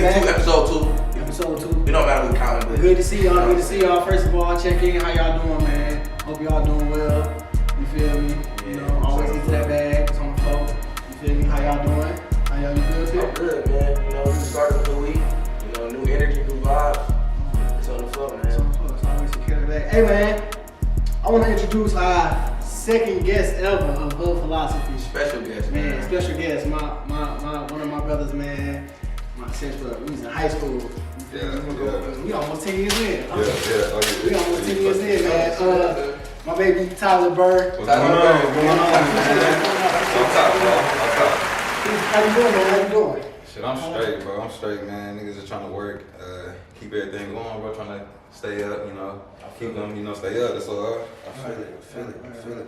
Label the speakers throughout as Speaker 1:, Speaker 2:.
Speaker 1: Episode 2.
Speaker 2: Episode 2.
Speaker 1: You don't matter who counting, but
Speaker 2: good to see y'all. Good to see y'all. First of all, check in. How y'all doing, man? Hope y'all doing well. You feel me? You know, always get to that bag. It's on the floor. You feel me? How y'all doing? How y'all good?
Speaker 1: I'm good, man. You know, we started a new week. You know, new energy, new vibes. It's on the floor, man.
Speaker 2: It's on the floor. So always secure the bag. Hey, man. I want to introduce our second guest ever of Hood Philosophy.
Speaker 1: Special guest,
Speaker 2: man. Special guest. One of my brothers, man. My sister. We was in high school. We almost 10 years in. We almost 10 years in, man. My baby Tyler Burr.
Speaker 3: What's going on, man? What's up, bro?
Speaker 2: How you doing, man? How you doing?
Speaker 3: Shit, I'm straight, bro. I'm straight, man. Niggas just trying to work, keep everything going, bro. Trying to stay up, you know. Keep them, you know, stay up. That's all.
Speaker 1: I feel it.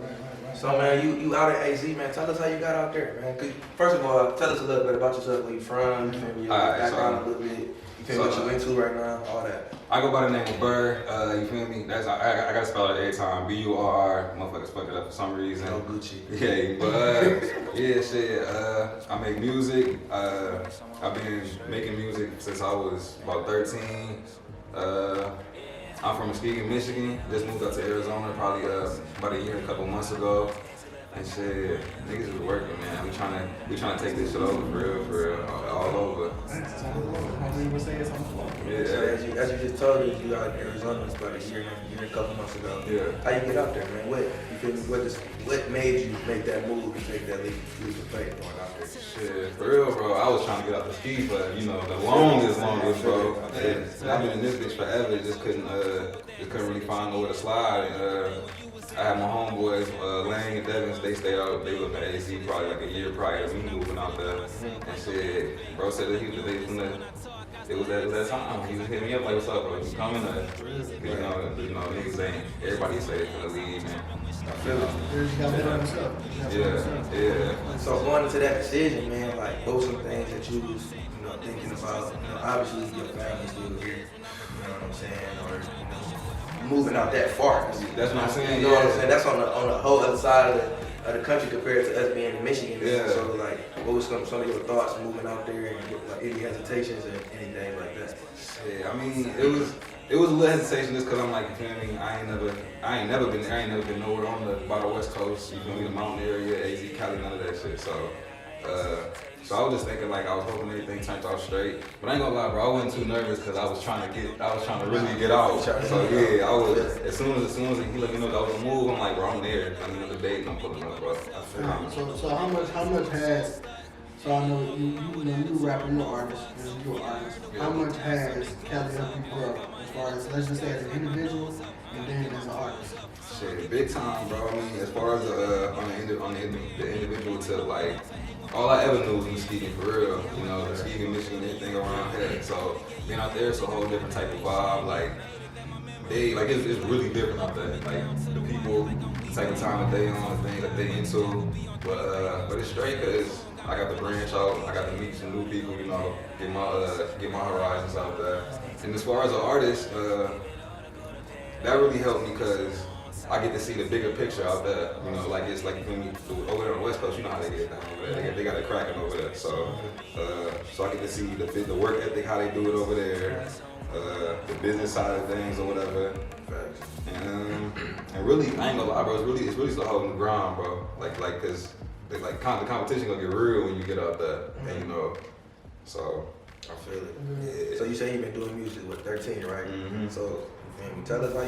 Speaker 1: So, man, you out at AZ, man. Tell us how you got out there, man. First of all, tell us a little bit about yourself, where you from, your background a little bit. You feel what you into right now, all that.
Speaker 3: I go by the name of Burr. You feel me? That's I gotta spell it every time. B-U-R-R. Motherfuckers fuck it up for some reason.
Speaker 1: No Gucci.
Speaker 3: Yeah, but yeah, shit. I make music. I've been making music since I was about 13. I'm from Muskegon, Michigan. Just moved up to Arizona probably about a year and a couple months ago. And shit, niggas is working, man. We trying to take this shit over for real, all over.
Speaker 1: Yeah. So as you just told us, you out in Arizona about a year and a couple months ago.
Speaker 3: Yeah.
Speaker 1: How you get out there, man? What made you make that move and take that leap of faith going out there?
Speaker 3: Shit, for real, bro. I was trying to get out the ski for, you know, the longest, bro. And I've been in this bitch forever. Just couldn't really find nowhere to slide. And, I had my homeboys, Lang and Devins, they stayed out, they lived in AC probably like a year prior to me moving out there. And shit, bro said that it was that time. He was hitting me up like, what's up, bro? You coming? You know, niggas ain't, everybody say they finna leave, man.
Speaker 1: I feel it.
Speaker 3: Yeah.
Speaker 1: So going into that decision, man, like, what were some things that you was, thinking about? Obviously your family's still here, you know what I'm saying? Or, moving out that far.
Speaker 3: That's what I'm saying.
Speaker 1: You know what I'm saying? That's on the whole other side of the country compared to us being in Michigan.
Speaker 3: Yeah.
Speaker 1: So like, what was some of your thoughts moving out there and like any hesitations or anything like that?
Speaker 3: Yeah, I mean, it was a little hesitation just because I'm like, you feel me? I ain't never been nowhere by the West Coast. You feel me? The mountain area, AZ, Cali, none of that shit. So I was just thinking like I was hoping everything turned out straight. But I ain't gonna lie, bro, I wasn't too nervous because I was trying to really get out. So yeah, I was as soon as he let me know that I was gonna move, I'm like, bro, I'm there. I mean, the date and I'm pulling up, bro.
Speaker 2: So how much has, so I know you rapper, you're an artist, you're an artist. Yeah. How much has Cali helped you grow as far as, let's just say as an individual and then as an artist?
Speaker 3: Shit, big time, bro. I mean, as far as on the individual to like, all I ever knew was Muskegon for real. You know, Muskegon, Michigan, anything around here. So being out there, it's a whole different type of vibe. Like it's really different out there. Like the people, the type of time that they on, the things that they into. But it's straight because I got to branch out. I got to meet some new people. You know, get my horizons out there. And as far as an artist, that really helped me because I get to see the bigger picture out there. You know, like it's like when you over there on the West Coast, you know how they get down over there. They got it cracking over there. So I get to see the work ethic, how they do it over there, the business side of things or whatever. And really, I ain't gonna lie, bro. It's really still holding the ground, bro. Like cause the competition gonna get real when you get out there, and you know. So
Speaker 1: I feel it. Yeah. So you say you've been doing music with 13, right? Mm-hmm. So. Tell us how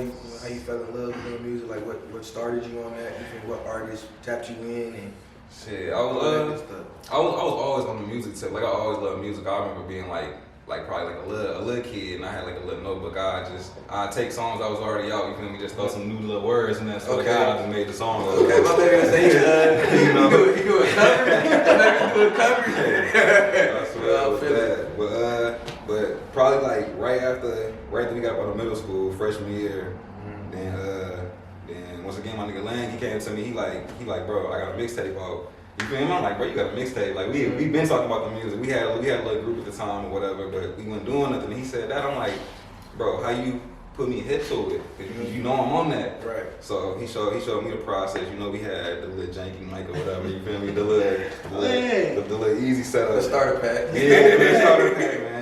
Speaker 1: you fell in love with doing music. Like what started you on that? What artists tapped you in and
Speaker 3: shit. I was always on the music tip. Like I always loved music. I remember being like probably like a little kid, and I had like a little notebook. I take songs that was already out. You feel me? Just throw some new little words in there. So okay. I just made the song.
Speaker 1: Okay, my baby was saying, you know, you do a cover.
Speaker 3: I swear I was bad. But probably like right after we got out of middle school, freshman year, then once again my nigga Lang, he came to me, he like, bro, I got a mixtape out. You feel me? I'm like, bro, you got a mixtape. Like we been talking about the music. We had a little group at the time or whatever, but we weren't doing nothing. And he said that. I'm like, bro, how you put me hip to it? Cause you know I'm on that.
Speaker 1: Right.
Speaker 3: So he showed me the process. You know, we had the little janky mic or whatever. You feel me? The little easy setup.
Speaker 1: The starter pack.
Speaker 3: Yeah, the starter pack, man.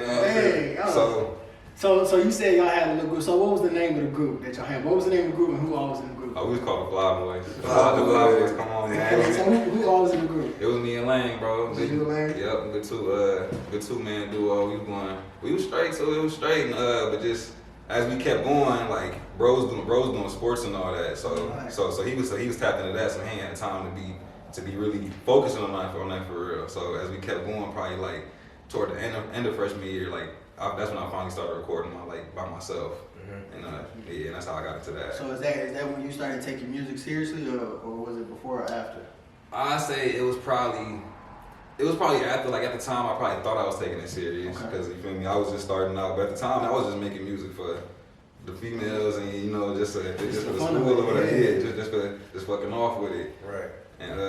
Speaker 2: So you said y'all had a little group. So what was the name of the group that y'all had? What was the name of the group and who all was in the group?
Speaker 3: Oh, we was called the Fly Boys. The Fly Boys, come on, man.
Speaker 2: So who all was in the group?
Speaker 3: It was me and Lane, bro.
Speaker 2: Was you and Lane?
Speaker 3: Yep, good two-man duo. We was straight, so it was straight. But just as we kept going, like bros doing sports and all that. So he was tapping into that. So he had time to be really focusing on that for real. So as we kept going, probably like toward the end of freshman year, like that's when I finally started recording by myself. And and that's how I got into that.
Speaker 2: So is that when you started taking music seriously, or was it before or after?
Speaker 3: I say it was probably after. Like at the time, I probably thought I was taking it serious because you feel me. I was just starting out, but at the time, I was just making music for the females and just for the school or whatever. Yeah, just fucking off with it.
Speaker 1: Right.
Speaker 3: And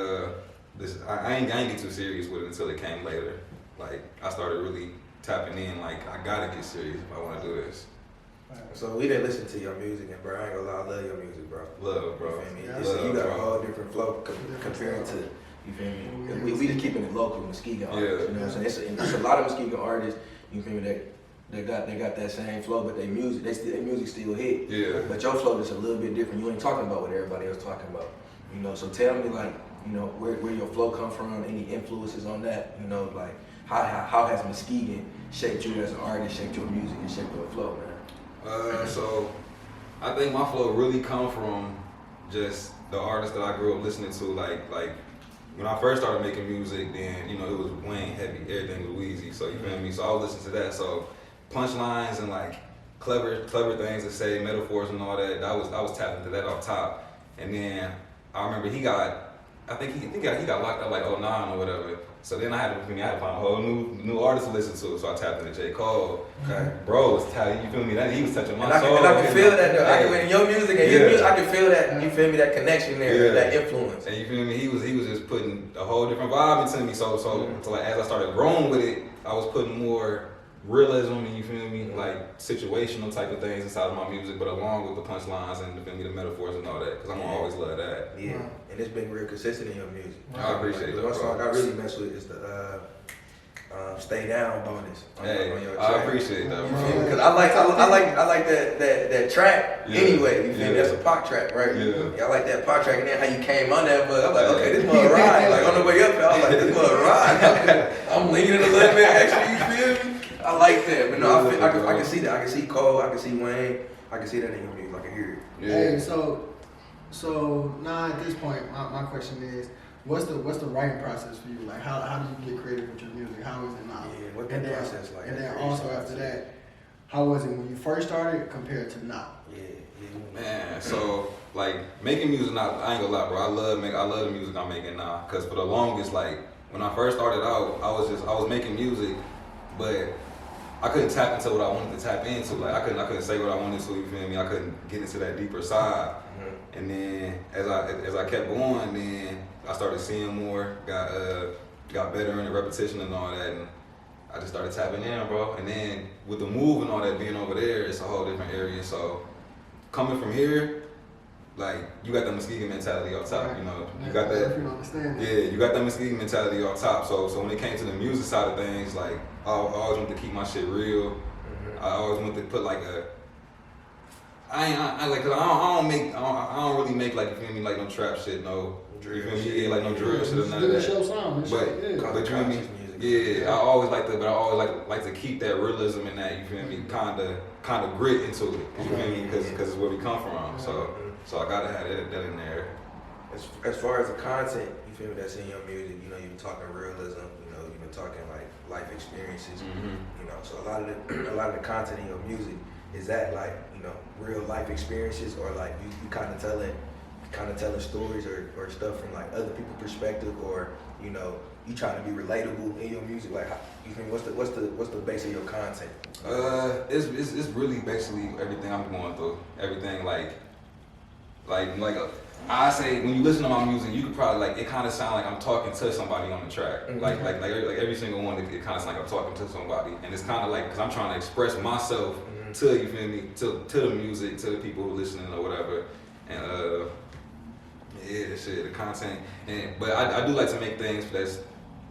Speaker 3: I ain't get too serious with it until it came later. Like I started really tapping in. Like I gotta get serious if I want to do this.
Speaker 1: So we didn't listen to your music, and bro, I ain't gonna lie, I love your music, bro.
Speaker 3: Love, bro.
Speaker 1: You feel me?
Speaker 3: Yeah.
Speaker 1: You got a whole different flow compared to, you feel me? We just keeping it local, Muskegon artists. You know what I'm saying? It's a lot of Muskegon artists, you feel me, they got that same flow, but their music still hit.
Speaker 3: Yeah.
Speaker 1: But your flow is a little bit different. You ain't talking about what everybody else talking about. You know, so tell me like, you know, where your flow come from, any influences on that, you know, like how has Muskegon shaped you as an artist, shaped your music, and shaped your flow, man?
Speaker 3: So I think my flow really come from just the artists that I grew up listening to. Like when I first started making music, then it was Wayne heavy, everything was Weezy. So you feel me? So I was listening to that. So punchlines and like clever things to say, metaphors and all that. I was tapping into that off top. And then I remember he got locked up like 09 or whatever. So then I had to find a whole new artist to listen to. So I tapped into J. Cole. Okay. Bro was tapping, you feel me? He was touching my soul.
Speaker 1: And I can feel that though. I can in your music and your music, I can feel that, you feel me, that connection there, that influence.
Speaker 3: And you feel me? He was just putting a whole different vibe into me. So like as I started growing with it, I was putting more realism and you feel me, like situational type of things inside of my music, but along with the punchlines and the metaphors and all that, because I'm gonna always love that.
Speaker 1: Yeah, and it's been real consistent in your music.
Speaker 3: I appreciate that.
Speaker 1: One song I really mess with is the "Stay Down" bonus. On your track.
Speaker 3: I appreciate that, bro.
Speaker 1: Because I like that track anyway. You feel me? That's a pop track, right?
Speaker 3: Yeah.
Speaker 1: I like that pop track, and then how you came on that, but I'm like, okay, this mother ride. Like on the way up, I was like, this mother ride. I'm leaning a little bit extra. You feel me? I like that, but no, I can see that. I can see Cole. I can see Wayne. I can see that in your music. I can hear it.
Speaker 2: Yeah. Hey, so now at this point, my question is, what's the writing process for you? Like, how do you get creative with your music? How is it now?
Speaker 1: Yeah, what's the process like?
Speaker 2: And then also after that, how was it when you first started compared to now?
Speaker 1: Yeah.
Speaker 3: Man, so like making music now, I ain't gonna lie, bro. I love the music I'm making now, cause for the longest, like when I first started out, I was making music, but I couldn't tap into what I wanted to tap into. Like I couldn't say what I wanted to. You feel me? I couldn't get into that deeper side. Mm-hmm. And then as I kept going, then I started seeing more. Got better in the repetition and all that, and I just started tapping in, bro. And then with the move and all that being over there, it's a whole different area. So coming from here, like you got the Muskegon mentality off top. You know, you got that. Yeah, you got that Muskegon mentality off top. So when it came to the music side of things, like I always wanted to keep my shit real. Mm-hmm. I always wanted to put like I don't really make like, you feel me, like no trap shit, no drill shit, yeah, like no drill shit or none of that.
Speaker 2: Show sound,
Speaker 3: but you feel me? Yeah, I always like to keep that realism in that, you feel me, kind of grit into it, you feel me, because it's where we come from. So I gotta have that in there.
Speaker 1: As far as the content, you feel me, that's in your music, you know, you've been talking realism, you know, you've been talking like life experiences, you know, so a lot of the content in your music, is that like, you know, real life experiences, or like you kind of telling stories or stuff from like other people's perspective, or you know, you trying to be relatable in your music? Like, you think what's the base of your content?
Speaker 3: It's really basically everything I'm going through. Everything like I say when you listen to my music, you could probably like, it kind of sound like I'm talking to somebody on the track. Mm-hmm. Like every single one, it kind of sounds like I'm talking to somebody, and it's kind of like because I'm trying to express myself. Mm-hmm. To, you feel me, to the music, to the people who are listening or whatever, and the content, but I do like to make things that's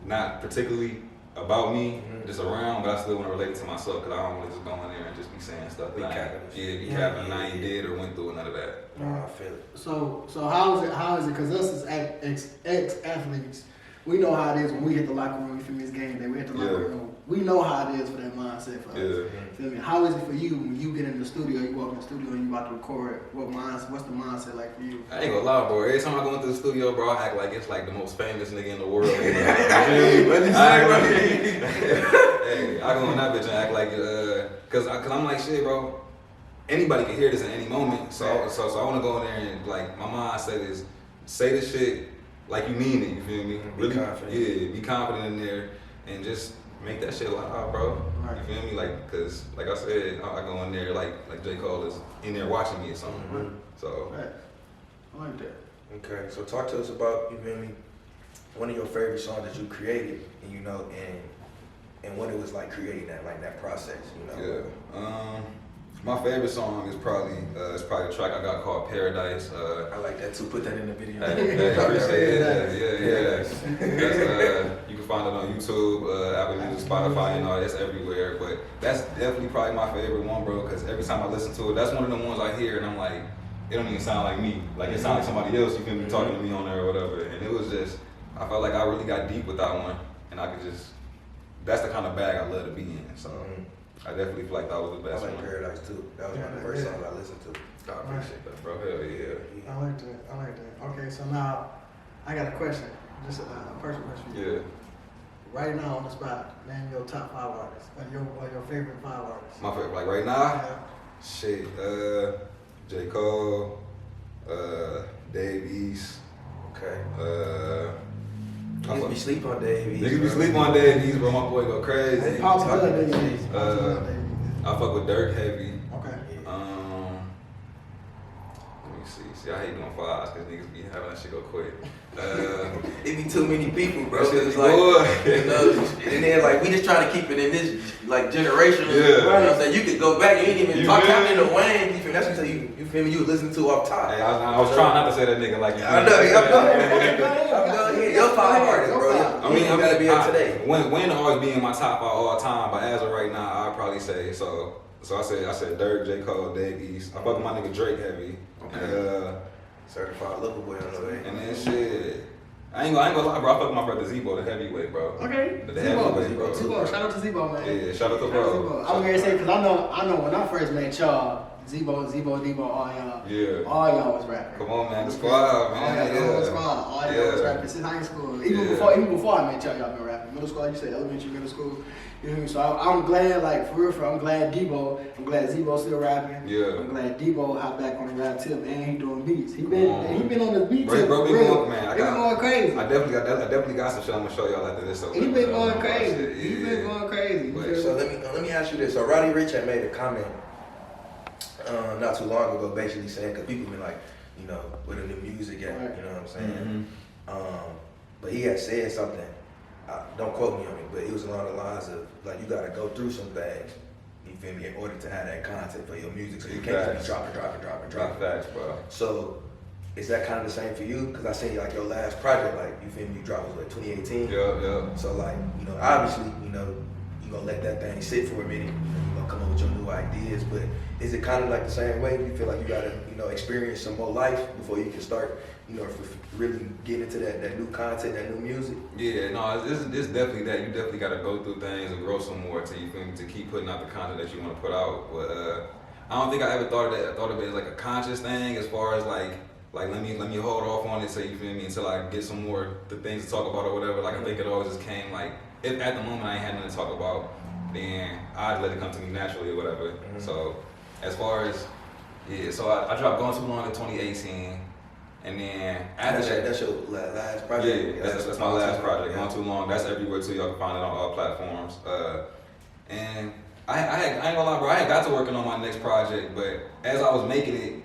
Speaker 3: not particularly about me, just around, but I still want to relate it to myself because I don't want to just go in there and just be saying stuff that be capping and I ain't did or went through none of that.
Speaker 1: No, I feel it.
Speaker 2: So how is it? Because us as ex-athletes, we know how it is when we hit the locker room. You feel me? It's game day. We hit the locker room. We know how it is for that mindset for us. You feel me? How is it for you when you get in the studio? You walk in the studio and you about to record. What's the mindset like for you?
Speaker 3: I ain't gonna lie, bro. Every time I go into the studio, bro, I act like it's like the most famous nigga in the world. Hey, I go in that bitch and act like, cause I'm like, shit, bro. Anybody can hear this at any moment. So I want to go in there and like my mindset is say this shit like you mean it. You feel me?
Speaker 1: Be confident.
Speaker 3: Yeah, be confident in there and just make that shit loud, bro.
Speaker 2: Right.
Speaker 3: You feel me? Like, cause like I said, I go in there like J. Cole is in there watching me or something.
Speaker 2: Right.
Speaker 3: So.
Speaker 2: Right. I like that.
Speaker 1: Okay, so talk to us about, you feel me, one of your favorite songs that you created, and you know, and what it was like creating that, like that process, you know.
Speaker 3: Yeah. My favorite song is probably the track I got called Paradise.
Speaker 1: I like that too. Put that in the video.
Speaker 3: I appreciate it. That's, you can find it on YouTube, Apple Music, Spotify, and all. It's everywhere. But that's definitely probably my favorite one, bro. Because every time I listen to it, that's one of the ones I hear, and I'm like, it don't even sound like me. Like it sounds like somebody else. You can be talking to me on there or whatever. And it was just, I felt like I really got deep with that one, and I could just. That's the kind of bag I love to be in. So. I definitely feel like that was the best one.
Speaker 1: I like Paradise too. That was one of the first songs I listened to.
Speaker 3: I appreciate that, bro. Hell yeah.
Speaker 2: I like that. Okay, so now I got a question. Just a personal question for you.
Speaker 3: Yeah.
Speaker 2: Right now on the spot, name your top 5 artists. Or your favorite 5 artists.
Speaker 3: My favorite, like right now?
Speaker 2: Yeah.
Speaker 3: Shit, J. Cole, Dave East.
Speaker 1: Okay. Niggas be sleep on Dave East.
Speaker 3: Niggas be sleep on Dave East, bro. My boy go crazy.
Speaker 2: I
Speaker 3: fuck with Dirk heavy.
Speaker 2: Okay.
Speaker 3: Let me see. I hate doing 5s because niggas be having that shit go quick.
Speaker 1: It be too many people, bro.
Speaker 3: That shit
Speaker 1: It's
Speaker 3: be
Speaker 1: like,
Speaker 3: boy.
Speaker 1: you know, and then like we just trying to keep it in this like generation.
Speaker 3: Yeah.
Speaker 1: You know what I'm saying? You could go back, you ain't even talk
Speaker 3: feel
Speaker 1: out in the Wayne. You feel that's what you feel me? You listen to off top.
Speaker 3: Hey, I was trying not to say that nigga like you.
Speaker 1: I know. I'm done here. Your 5 artists, bro.
Speaker 3: I mean,
Speaker 1: gotta be in today.
Speaker 3: Wayne always be in my top 5 all time, but as of right now, I'd probably say so. I said Dirk, J. Cole, Dave East. I fuck with my nigga Drake heavy.
Speaker 1: Okay. Certified lover boy on the way.
Speaker 3: And then shit. I ain't gonna lie, bro. I fuck with my brother Zebo, the heavyweight, bro.
Speaker 2: Okay.
Speaker 3: The heavyweight, bro.
Speaker 2: Zebo, shout out to Zebo, man.
Speaker 3: Yeah, shout out to bro.
Speaker 2: I'm gonna say because I know when I first met y'all, Zebo, Debo, all y'all.
Speaker 3: Yeah.
Speaker 2: All y'all was rapping.
Speaker 3: Come on, man. The squad, man.
Speaker 2: All y'all was rapping since high school. Even before I met y'all been rapping. Middle school, like you said, elementary, middle school. You know what I mean? So I'm glad, like, for real, I'm glad Zebo still rapping.
Speaker 3: Yeah.
Speaker 2: I'm glad Debo hopped back on the rap tip and he doing beats. He been on the beat tip.
Speaker 3: Bro,
Speaker 2: real.
Speaker 3: man.
Speaker 2: He been going crazy.
Speaker 3: I definitely got some shit I'm gonna show y'all after this. So
Speaker 2: He been going crazy. He been going crazy.
Speaker 1: So let me ask you this. So Roddy Ricch had made a comment not too long ago, basically saying, because people been like, you know, where the new music at, you know what I'm saying? But he had said something, don't quote me on it, but it was along the lines of, like, you gotta go through some things, you feel me, in order to have that content for your music, so you can't just be dropping.
Speaker 3: Facts, bro.
Speaker 1: So, is that kind of the same for you? Because I seen, like, your last project, like, you feel me, you dropped, was, 2018?
Speaker 3: Yeah.
Speaker 1: So, like, you know, obviously, you know, you gonna let that thing sit for a minute, you gonna come up with your new ideas, but is it kind of like the same way? You feel like you gotta, you know, experience some more life before you can start, you know, really get into that new content, that new music?
Speaker 3: Yeah, no, it's definitely that. You definitely gotta go through things and grow some more to you feel me, to keep putting out the content that you want to put out. But I don't think I ever thought of that. I thought of it as like a conscious thing, as far as like let me hold off on it, so you feel me, until I get some more the things to talk about or whatever. Like I think it always just came like, if at the moment I ain't had nothing to talk about, then I'd let it come to me naturally or whatever. So as far as so I dropped Going Too Long in 2018, and then after
Speaker 1: that's your last project.
Speaker 3: Yeah, that's my last project. Going Too Long. That's everywhere too. Y'all can find it on all platforms. And I ain't gonna lie, bro. I ain't got to working on my next project, but as I was making it,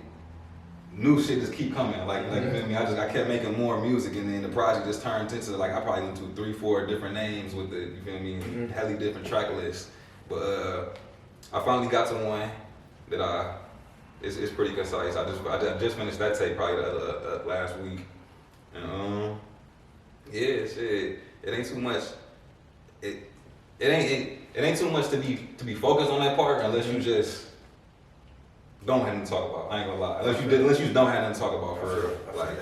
Speaker 3: new shit just keep coming. Like you feel me? I kept making more music, and then the project just turned into like I probably went to 3-4 different names with the, you feel me, hella different track lists. But I finally got to one that it's pretty concise. I just finished that tape probably the last week, and yeah, shit, it ain't too much. it ain't too much to be focused on that part unless you just don't have nothing to talk about. I ain't gonna lie. Unless you don't have nothing to talk about for real. Like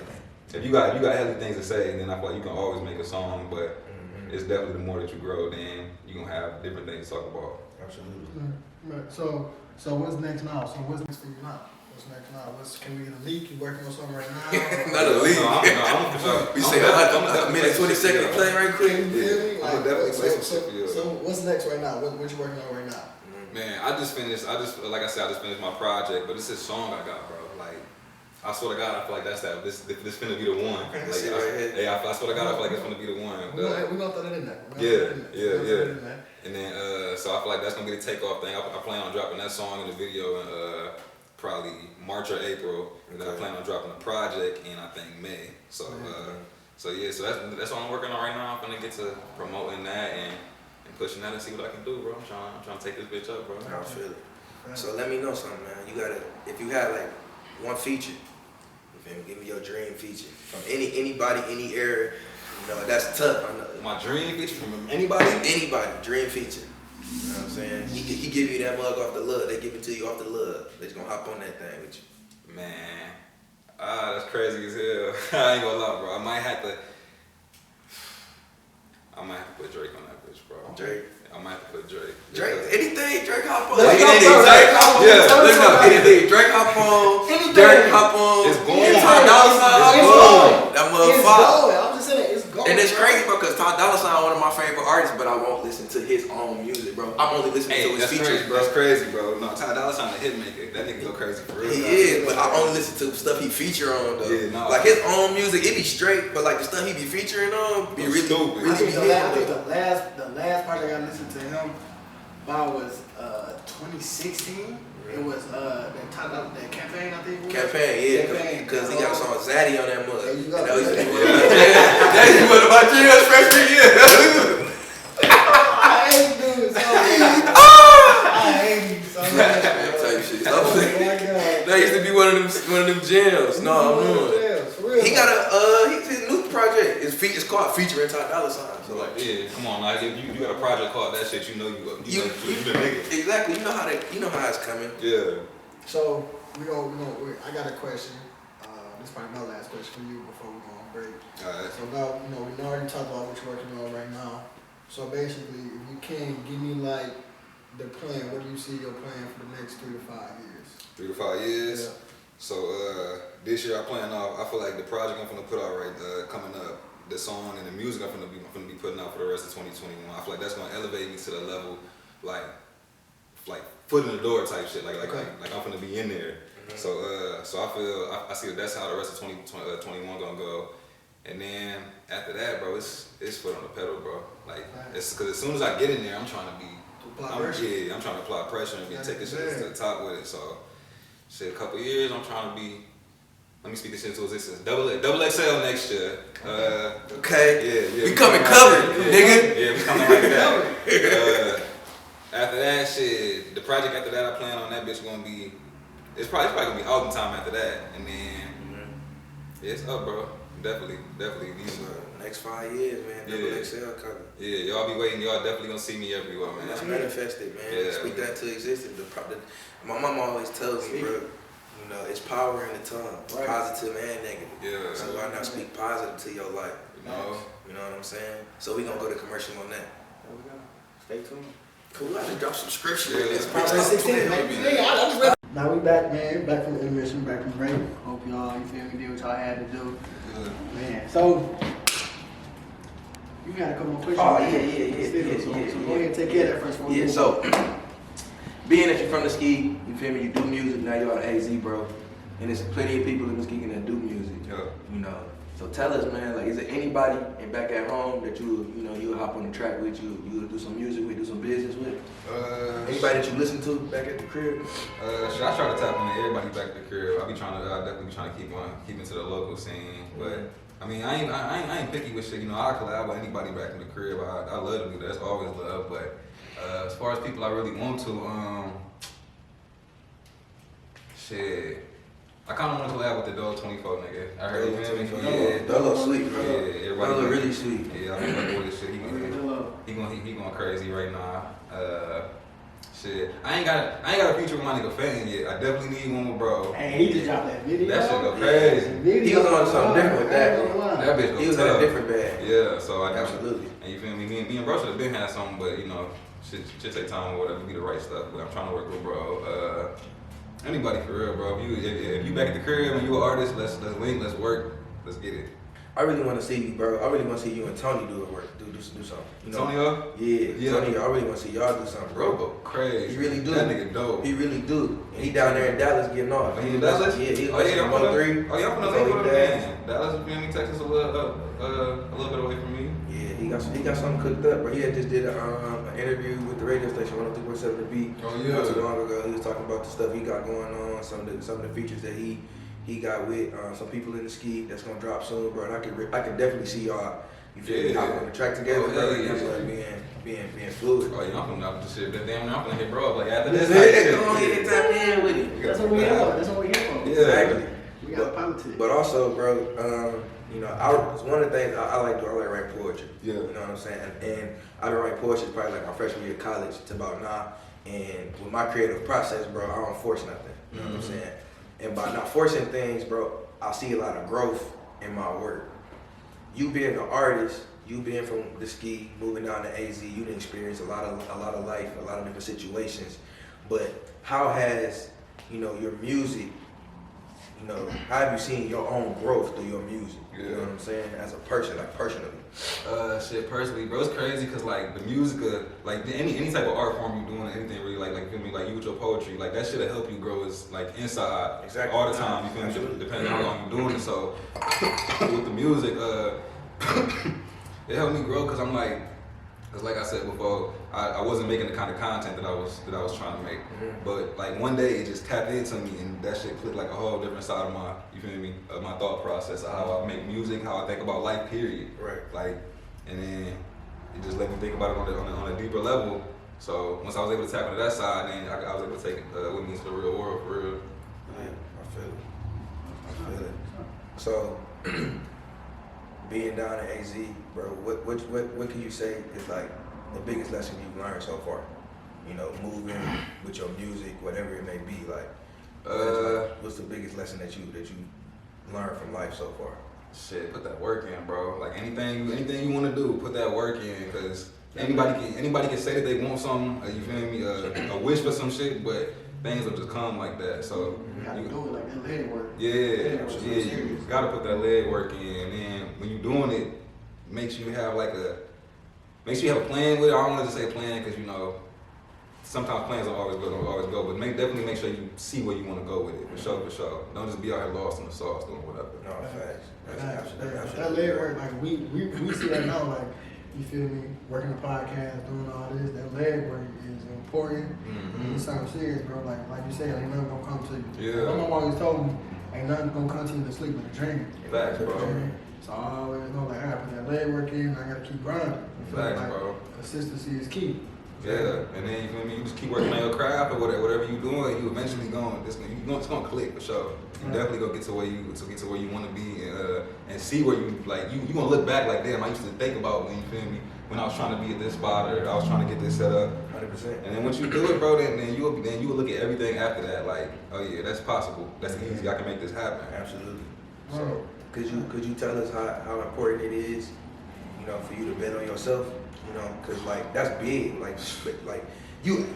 Speaker 3: if you got healthy things to say, then I feel like you can always make a song. But it's definitely the more that you grow, then you gonna have different things to talk about.
Speaker 1: Absolutely.
Speaker 2: Right. So what's next now? So what's next for you now? What's next now? Can we get a leak? You working on something right now?
Speaker 1: Not a leak.
Speaker 3: I'm for sure.
Speaker 1: We say a minute 20 second play right quick.
Speaker 3: Yeah, I'm definitely play some shit for you.
Speaker 2: So what's next right now? What you working on right now?
Speaker 3: Man, I just finished my project, but it's this song I got, bro. Like, I swear to God, I feel like this finna be the one. Like, I swear to God, I feel like it's finna be the one.
Speaker 2: We're gonna throw that in there.
Speaker 3: Yeah. And then, so I feel like that's gonna be the takeoff thing. I plan on dropping that song in the video in probably March or April, and then I plan on dropping the project in I think May. So that's what I'm working on right now. I'm gonna get to promoting that and pushing that and see what I can do, bro. I'm trying to take this bitch up, bro.
Speaker 1: I feel it. So let me know something, man. If you had like one feature, you feel me? Give me your dream feature from anybody, any era. You know, that's tough. I know.
Speaker 3: My dream feature from anybody?
Speaker 1: Anybody, dream feature. You know what I'm saying? He give you that mug off the love. They give it to you off the love. They just gonna hop on that thing with you.
Speaker 3: Man, that's crazy as hell. I ain't gonna lie, bro. I might have to put Drake on that bitch, bro.
Speaker 1: Drake?
Speaker 3: I might have to put Drake.
Speaker 1: Anything, Drake hop on.
Speaker 2: Anything,
Speaker 1: Drake hop on.
Speaker 2: Yeah.
Speaker 1: Anything, Drake hop on. Drake hop on.
Speaker 3: It's going.
Speaker 1: Ty Dolla $ign.
Speaker 2: It's going.
Speaker 1: That motherfucker.
Speaker 2: I'm just saying it's going.
Speaker 1: And it's crazy because Ty Dolla $ign one of my favorite artists, but I won't listen to his own music, bro. I'm only listening to his features, bro.
Speaker 3: That's crazy, bro. No, Ty Dolla $ign a hit maker. That nigga go crazy for real.
Speaker 1: He is, but I only listen to stuff he feature on though.
Speaker 3: Yeah, no.
Speaker 1: Like his own music, it be straight, but like the stuff he be featuring on be really
Speaker 3: stupid.
Speaker 1: really
Speaker 2: I think
Speaker 1: be
Speaker 2: the last project I listened to him about was 2016. It was that campaign, I think.
Speaker 1: Campaign, because he got a song Zaddy on that mug.
Speaker 2: There you go.
Speaker 1: That used to be one of my jams freshman year.
Speaker 2: I hate dudes so much. I hate you so much.
Speaker 1: Type shit.
Speaker 2: Oh my God.
Speaker 1: That used to be one of them jams. No, I'm doing. He got his new project. It's called featuring Ty Dolla $ign. So like,
Speaker 3: yeah, come on, like if you got a project called that shit, you know you the nigga.
Speaker 1: Exactly. You know how it's coming.
Speaker 3: Yeah.
Speaker 2: So I got a question. This is probably my last question for you before we go on break.
Speaker 3: Alright.
Speaker 2: So about we already talked about what you're working on right now. So basically, if you can give me like the plan, what do you see your plan for the next 3 to 5 years?
Speaker 3: 3 to 5 years.
Speaker 2: Yeah.
Speaker 3: So this year I feel like the project I'm gonna put out coming up, the song and the music I'm gonna be putting out for the rest of 2021. I feel like that's gonna elevate me to the level like foot in the door type shit. Like I'm gonna be in there. Mm-hmm. So I see that's how the rest of 2021 gonna go. And then after that, bro, it's foot on the pedal, bro. Like it's because as soon as I get in there, I'm trying to apply pressure and take this shit to the top with it. So. Shit, a couple years, I'm trying to be. Let me speak this into existence. Double XL next year.
Speaker 1: Okay.
Speaker 3: Yeah.
Speaker 1: We coming covered, nigga.
Speaker 3: Yeah, we coming like that. After that, shit, the project after that, I plan on that bitch gonna be. It's probably gonna be album time after that, and then it's up, bro. Definitely. These
Speaker 1: next 5 years, man. Double XL covered.
Speaker 3: Yeah, y'all be waiting. Y'all definitely gonna see me everywhere, man.
Speaker 1: That's manifested, man.
Speaker 3: Yeah,
Speaker 1: Speak that to existence. My mama always tells me, bro, it's power in the tongue, positive and negative.
Speaker 3: Yeah.
Speaker 1: So why not speak positive to your life? You know what I'm saying? So we gonna go to commercial on that.
Speaker 2: There we go. Stay tuned.
Speaker 1: Cool. I just dropped some scripture in this.
Speaker 2: Now we back, man. We back from the intermission, back from break. Hope y'all, you feel me, did what y'all had to do. Man, so you got a couple more questions.
Speaker 1: Oh, yeah.
Speaker 2: So go ahead and take care of that first one.
Speaker 1: Yeah, so being that you're from the ski, you feel me, you do music, now you're out of AZ, bro. And there's plenty of people in Muskegon that do music.
Speaker 3: Yeah.
Speaker 1: So tell us, man, like, is there anybody back at home that you'll hop on the track with, you'll do some music with, do some business with? Anybody that you listen to back at the crib?
Speaker 3: I try to tap into everybody back at the crib. I definitely be trying to keep into the local scene. But I mean, I ain't picky with shit. I collab with anybody back in the crib. I love to do that. That's always love. But as far as people I really want to, shit. I kind of want to collab with the Dog 24 nigga. I heard him.
Speaker 1: Yeah, Dolo sweet, bro.
Speaker 3: Yeah, everybody
Speaker 1: Dolo really sweet.
Speaker 3: Yeah, I mean, with this shit. He he going crazy right now. Shit, I ain't got a feature with my nigga Fan yet. I definitely need one with bro.
Speaker 2: Hey, he just dropped that video.
Speaker 3: That shit go crazy.
Speaker 1: He was on something different with that.
Speaker 3: That bitch go
Speaker 1: He was in a different bag.
Speaker 3: Yeah, so I
Speaker 1: absolutely.
Speaker 3: And you feel me? Me and bro should have been had something, but you know, shit take time or whatever, be the right stuff. But I'm trying to work with bro. Anybody for real, bro. If you back at the crib and you an artist, let's link, let's work, let's get it.
Speaker 1: I really want to see you, bro. I really want to see you and Tony do it work, do something. You know?
Speaker 3: Tonyo?
Speaker 1: Yeah. Tony, I really want to see y'all do something, bro.
Speaker 3: Bro, crazy.
Speaker 1: He really do.
Speaker 3: That nigga dope.
Speaker 1: He really do. And he down there in Dallas getting off.
Speaker 3: He in Dallas?
Speaker 1: Yeah, he's
Speaker 3: I'm finna
Speaker 1: 1-3.
Speaker 3: Oh, y'all finna link with him, man. Dallas, you feel me? Texas a little bit away from me.
Speaker 1: Yeah, he got something cooked up, bro. He had just did an interview with the radio station 103.7 The Beat.
Speaker 3: Oh yeah.
Speaker 1: Not too long ago. He was talking about the stuff he got going on, some of the features that he got with some people in the ski that's gonna drop soon, bro. And I can definitely see y'all. You feel me? Hopping on the track together, bro. Being fluid.
Speaker 3: Oh yeah, I'm finna this shit. Damn, I'm finna hit bro up like after this.
Speaker 1: Come on, get tap in with it.
Speaker 2: That's what we here for. That's what we here for.
Speaker 3: Yeah.
Speaker 1: Exactly.
Speaker 2: We got politics.
Speaker 1: But also, bro, you know, one of the things I like writing poetry.
Speaker 3: Yeah.
Speaker 1: You know what I'm saying? And I've been writing poetry probably like my freshman year of college to about now. And with my creative process, bro, I don't force nothing. You know what I'm saying? And by not forcing things, bro, I see a lot of growth in my work. You being an artist, you being from the ski, moving down to AZ, you done experienced a lot of life, a lot of different situations. But how has, you know, your music, you know, how have you seen your own growth through your music?
Speaker 3: Yeah.
Speaker 1: You know what I'm saying? As a person, like personally.
Speaker 3: Shit, personally, bro, it's crazy because like the music, like any type of art form you doing, anything really, like feel me, like you with your poetry, like that shit'll help you grow is like inside,
Speaker 1: Exactly.
Speaker 3: all the time. You feel me? Depending on how long you're doing it. So with the music, it helped me grow because I'm like, because like I said before, I wasn't making the kind of content that I was trying to make.
Speaker 1: Mm-hmm.
Speaker 3: But like one day it just tapped into me and that shit clicked like a whole different side of my, you feel me, of my thought process of how I make music, how I think about life, period.
Speaker 1: Right.
Speaker 3: Like, and then it just let me think about it on a deeper level. So once I was able to tap into that side, then I was able to take it with me into the real world for real.
Speaker 1: Yeah, I feel it. So, being down in AZ, bro, what can you say is like the biggest lesson you've learned so far? You know, moving with your music, whatever it may be. Like, what's the biggest lesson that you learned from life so far?
Speaker 3: Shit, put that work in, bro. Like anything you want to do, put that work in, because anybody can say that they want something. You feel me? A wish for some shit, but things will just come like that. So
Speaker 2: you gotta do it like that leg work.
Speaker 3: Yeah, you gotta put that leg work in, and then when you're doing it, make sure you have a plan with it. I don't want to just say plan because you know sometimes plans don't always go, but definitely make sure you see where you want to go with it, for sure. Don't just be out here lost in the sauce doing whatever.
Speaker 1: No, facts.
Speaker 2: That leg work, like we see that now, like, you feel me, working the podcast, doing all this, that leg work is important.
Speaker 3: Mm-hmm.
Speaker 2: It sounds serious, bro. Like you said, ain't nothing gonna come to you.
Speaker 3: Yeah.
Speaker 2: My mom always told me, ain't nothing gonna come to you to sleep with a dream.
Speaker 3: Facts, bro.
Speaker 2: So I always know, like, I gotta put that leg work in, I gotta keep grinding.
Speaker 3: Facts,
Speaker 2: like,
Speaker 3: bro.
Speaker 2: Consistency is key.
Speaker 3: Yeah, and then you feel me, you just keep working on your craft or whatever you're doing, you eventually it's gonna click for sure. You definitely gonna get to where you want to be and see where you like you gonna look back like, damn, I used to think about when, you feel me, when I was trying to be at this spot or I was trying to get this set up.
Speaker 1: 100%. And
Speaker 3: then once you do it, bro, then you will look at everything after that like, oh yeah, that's possible, that's easy, I can make this happen.
Speaker 1: Absolutely. So could you tell us how important it is, you know, for you to bet on yourself? You know, cause like that's big. Like you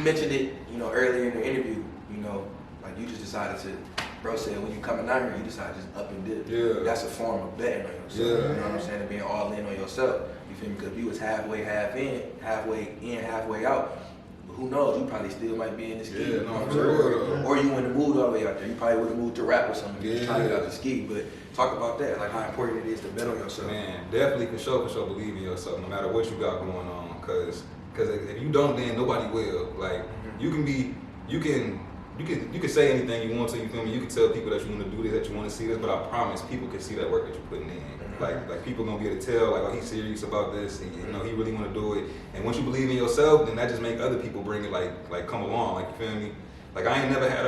Speaker 1: mentioned it, you know, earlier in the interview. You know, like you just decided to, bro said when you coming out here, you decide to just up and dip.
Speaker 3: Yeah.
Speaker 1: That's a form of betting on yourself.
Speaker 3: Yeah.
Speaker 1: You know what I'm saying? And being all in on yourself. You feel me? Because if you was halfway in, halfway out. Who knows? You probably still might be in the ski.
Speaker 3: Yeah,
Speaker 1: You know what I'm
Speaker 3: for
Speaker 1: saying?
Speaker 3: real.
Speaker 1: Or you in the mood all the way out there. You probably would have moved to rap or something.
Speaker 3: Yeah.
Speaker 1: Trying to get out to ski. But talk about that, like how important it is to bet on yourself.
Speaker 3: Man, definitely for sure believe in yourself no matter what you got going on, cause if you don't, then nobody will. Like you can say anything you want to, you feel me? You can tell people that you want to do this, that you want to see this, but I promise people can see that work that you're putting in. Like people gonna be able to tell, like, oh, he's serious about this, and, you know, he really want to do it. And once you believe in yourself, then that just make other people bring it, like come along, like, you feel me? Like I ain't never had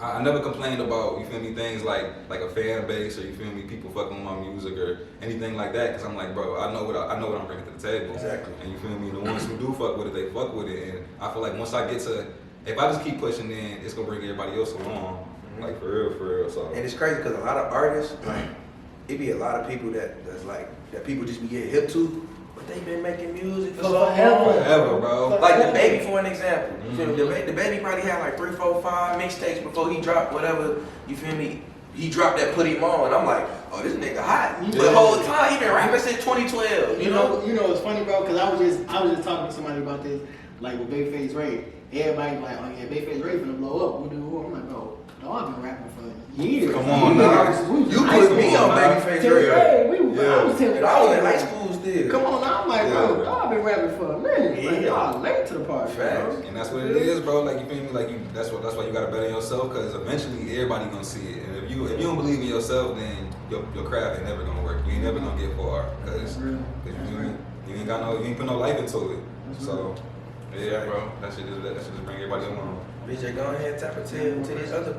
Speaker 3: I never complained about, you feel me, things like a fan base or you feel me, people fucking with my music or anything like that. Cause I'm like, bro, I know what I'm bringing to the table.
Speaker 1: Exactly.
Speaker 3: And you feel me, the ones who do fuck with it, they fuck with it. And I feel like once I get to, if I just keep pushing in, it's gonna bring everybody else along. Like for real. So.
Speaker 1: And it's crazy because a lot of artists, like, it be a lot of people that people just be getting hip to, but they been making music for so long.
Speaker 3: Forever, bro.
Speaker 1: Like the Baby, for an example. You feel me? The Baby probably had like 3, 4, 5 mixtapes before he dropped whatever. You feel me? He dropped that Put Him On, and I'm like, oh, this nigga hot. But the whole time he been rapping since 2012. You know
Speaker 2: it's funny, bro, because I was just talking to somebody about this, like with Babyface Ray. Everybody like, oh yeah, Babyface Ray finna blow up. I'm like, bro, I've been rapping for years.
Speaker 3: Come on, now.
Speaker 1: You put me on Babyface Ray.
Speaker 2: I was telling you,
Speaker 1: I was in high school still.
Speaker 2: Come on, now I'm like, bro, I've been rapping for a minute. Like, y'all late to the party, bro.
Speaker 3: And that's what it is, bro. Like, you feel me? Like, that's why you gotta bet on yourself, because eventually everybody gonna see it. And if you don't believe in yourself, then your craft ain't never gonna work. You ain't never gonna get far, because you ain't put no life into it. So, yeah, bro. That should just bring everybody along.
Speaker 1: BJ, go ahead and tap into these other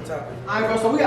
Speaker 1: topics.
Speaker 2: Alright, bro, so we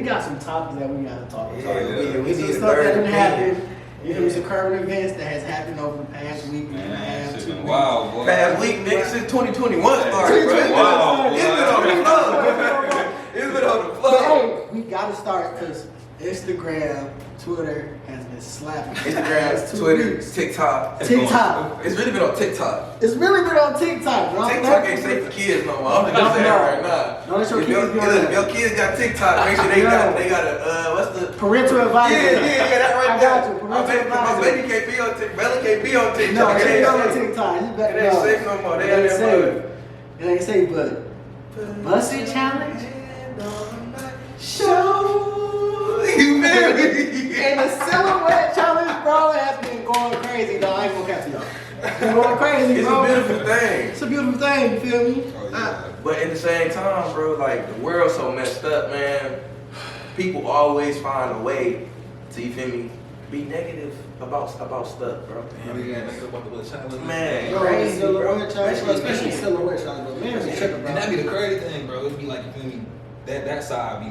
Speaker 2: got some topics that we gotta talk about.
Speaker 1: Yeah, we
Speaker 2: some
Speaker 1: need
Speaker 2: stuff that didn't
Speaker 1: happen.
Speaker 2: happen. You know, some current events that has happened over the past week and a half, 2 weeks.
Speaker 3: Wow, boy.
Speaker 1: Past week, nigga, since 2021 started, bro.
Speaker 3: Wow,
Speaker 1: It's been on the floor. It's been on the floor.
Speaker 2: But hey, we gotta start because Instagram, Twitter has been slapping.
Speaker 1: Instagram, Twitter, TikTok. It's really been on TikTok.
Speaker 2: It's really been on TikTok, bro.
Speaker 1: TikTok ain't safe for kids no more. I'm just saying right now.
Speaker 2: Don't let your kids
Speaker 1: If your kids got TikTok, make sure they got a what's the
Speaker 2: parental advisory.
Speaker 1: Yeah, that right
Speaker 2: I
Speaker 1: there.
Speaker 2: got you. Parental
Speaker 1: My
Speaker 2: advisory.
Speaker 1: baby can't be on TikTok. Bella can't be on TikTok.
Speaker 2: No,
Speaker 1: It
Speaker 2: it
Speaker 1: ain't
Speaker 2: ain't on
Speaker 1: safe.
Speaker 2: TikTok. You
Speaker 1: It
Speaker 2: better
Speaker 1: ain't
Speaker 2: know.
Speaker 1: safe no more. They
Speaker 2: It ain't
Speaker 1: out
Speaker 2: safe.
Speaker 1: there.
Speaker 2: It ain't safe, but Bust It Challenge.
Speaker 1: Show you married.
Speaker 2: And the silhouette challenge, bro, has been going crazy, dog. I ain't gonna catch y'all. It's been going crazy,
Speaker 1: It's
Speaker 2: bro.
Speaker 1: a beautiful thing.
Speaker 2: It's a beautiful thing, you feel me?
Speaker 3: Oh, yeah.
Speaker 1: But at the same time, bro, like the world's so messed up, man. People always find a way to, you feel me, be negative about stuff, bro. Man,
Speaker 2: Bro,
Speaker 1: crazy,
Speaker 2: silhouette
Speaker 1: bro.
Speaker 2: challenge, especially silhouette challenge, bro. Man, it's tripping, bro.
Speaker 3: And that be the crazy thing, bro. It be like, you feel me, that side be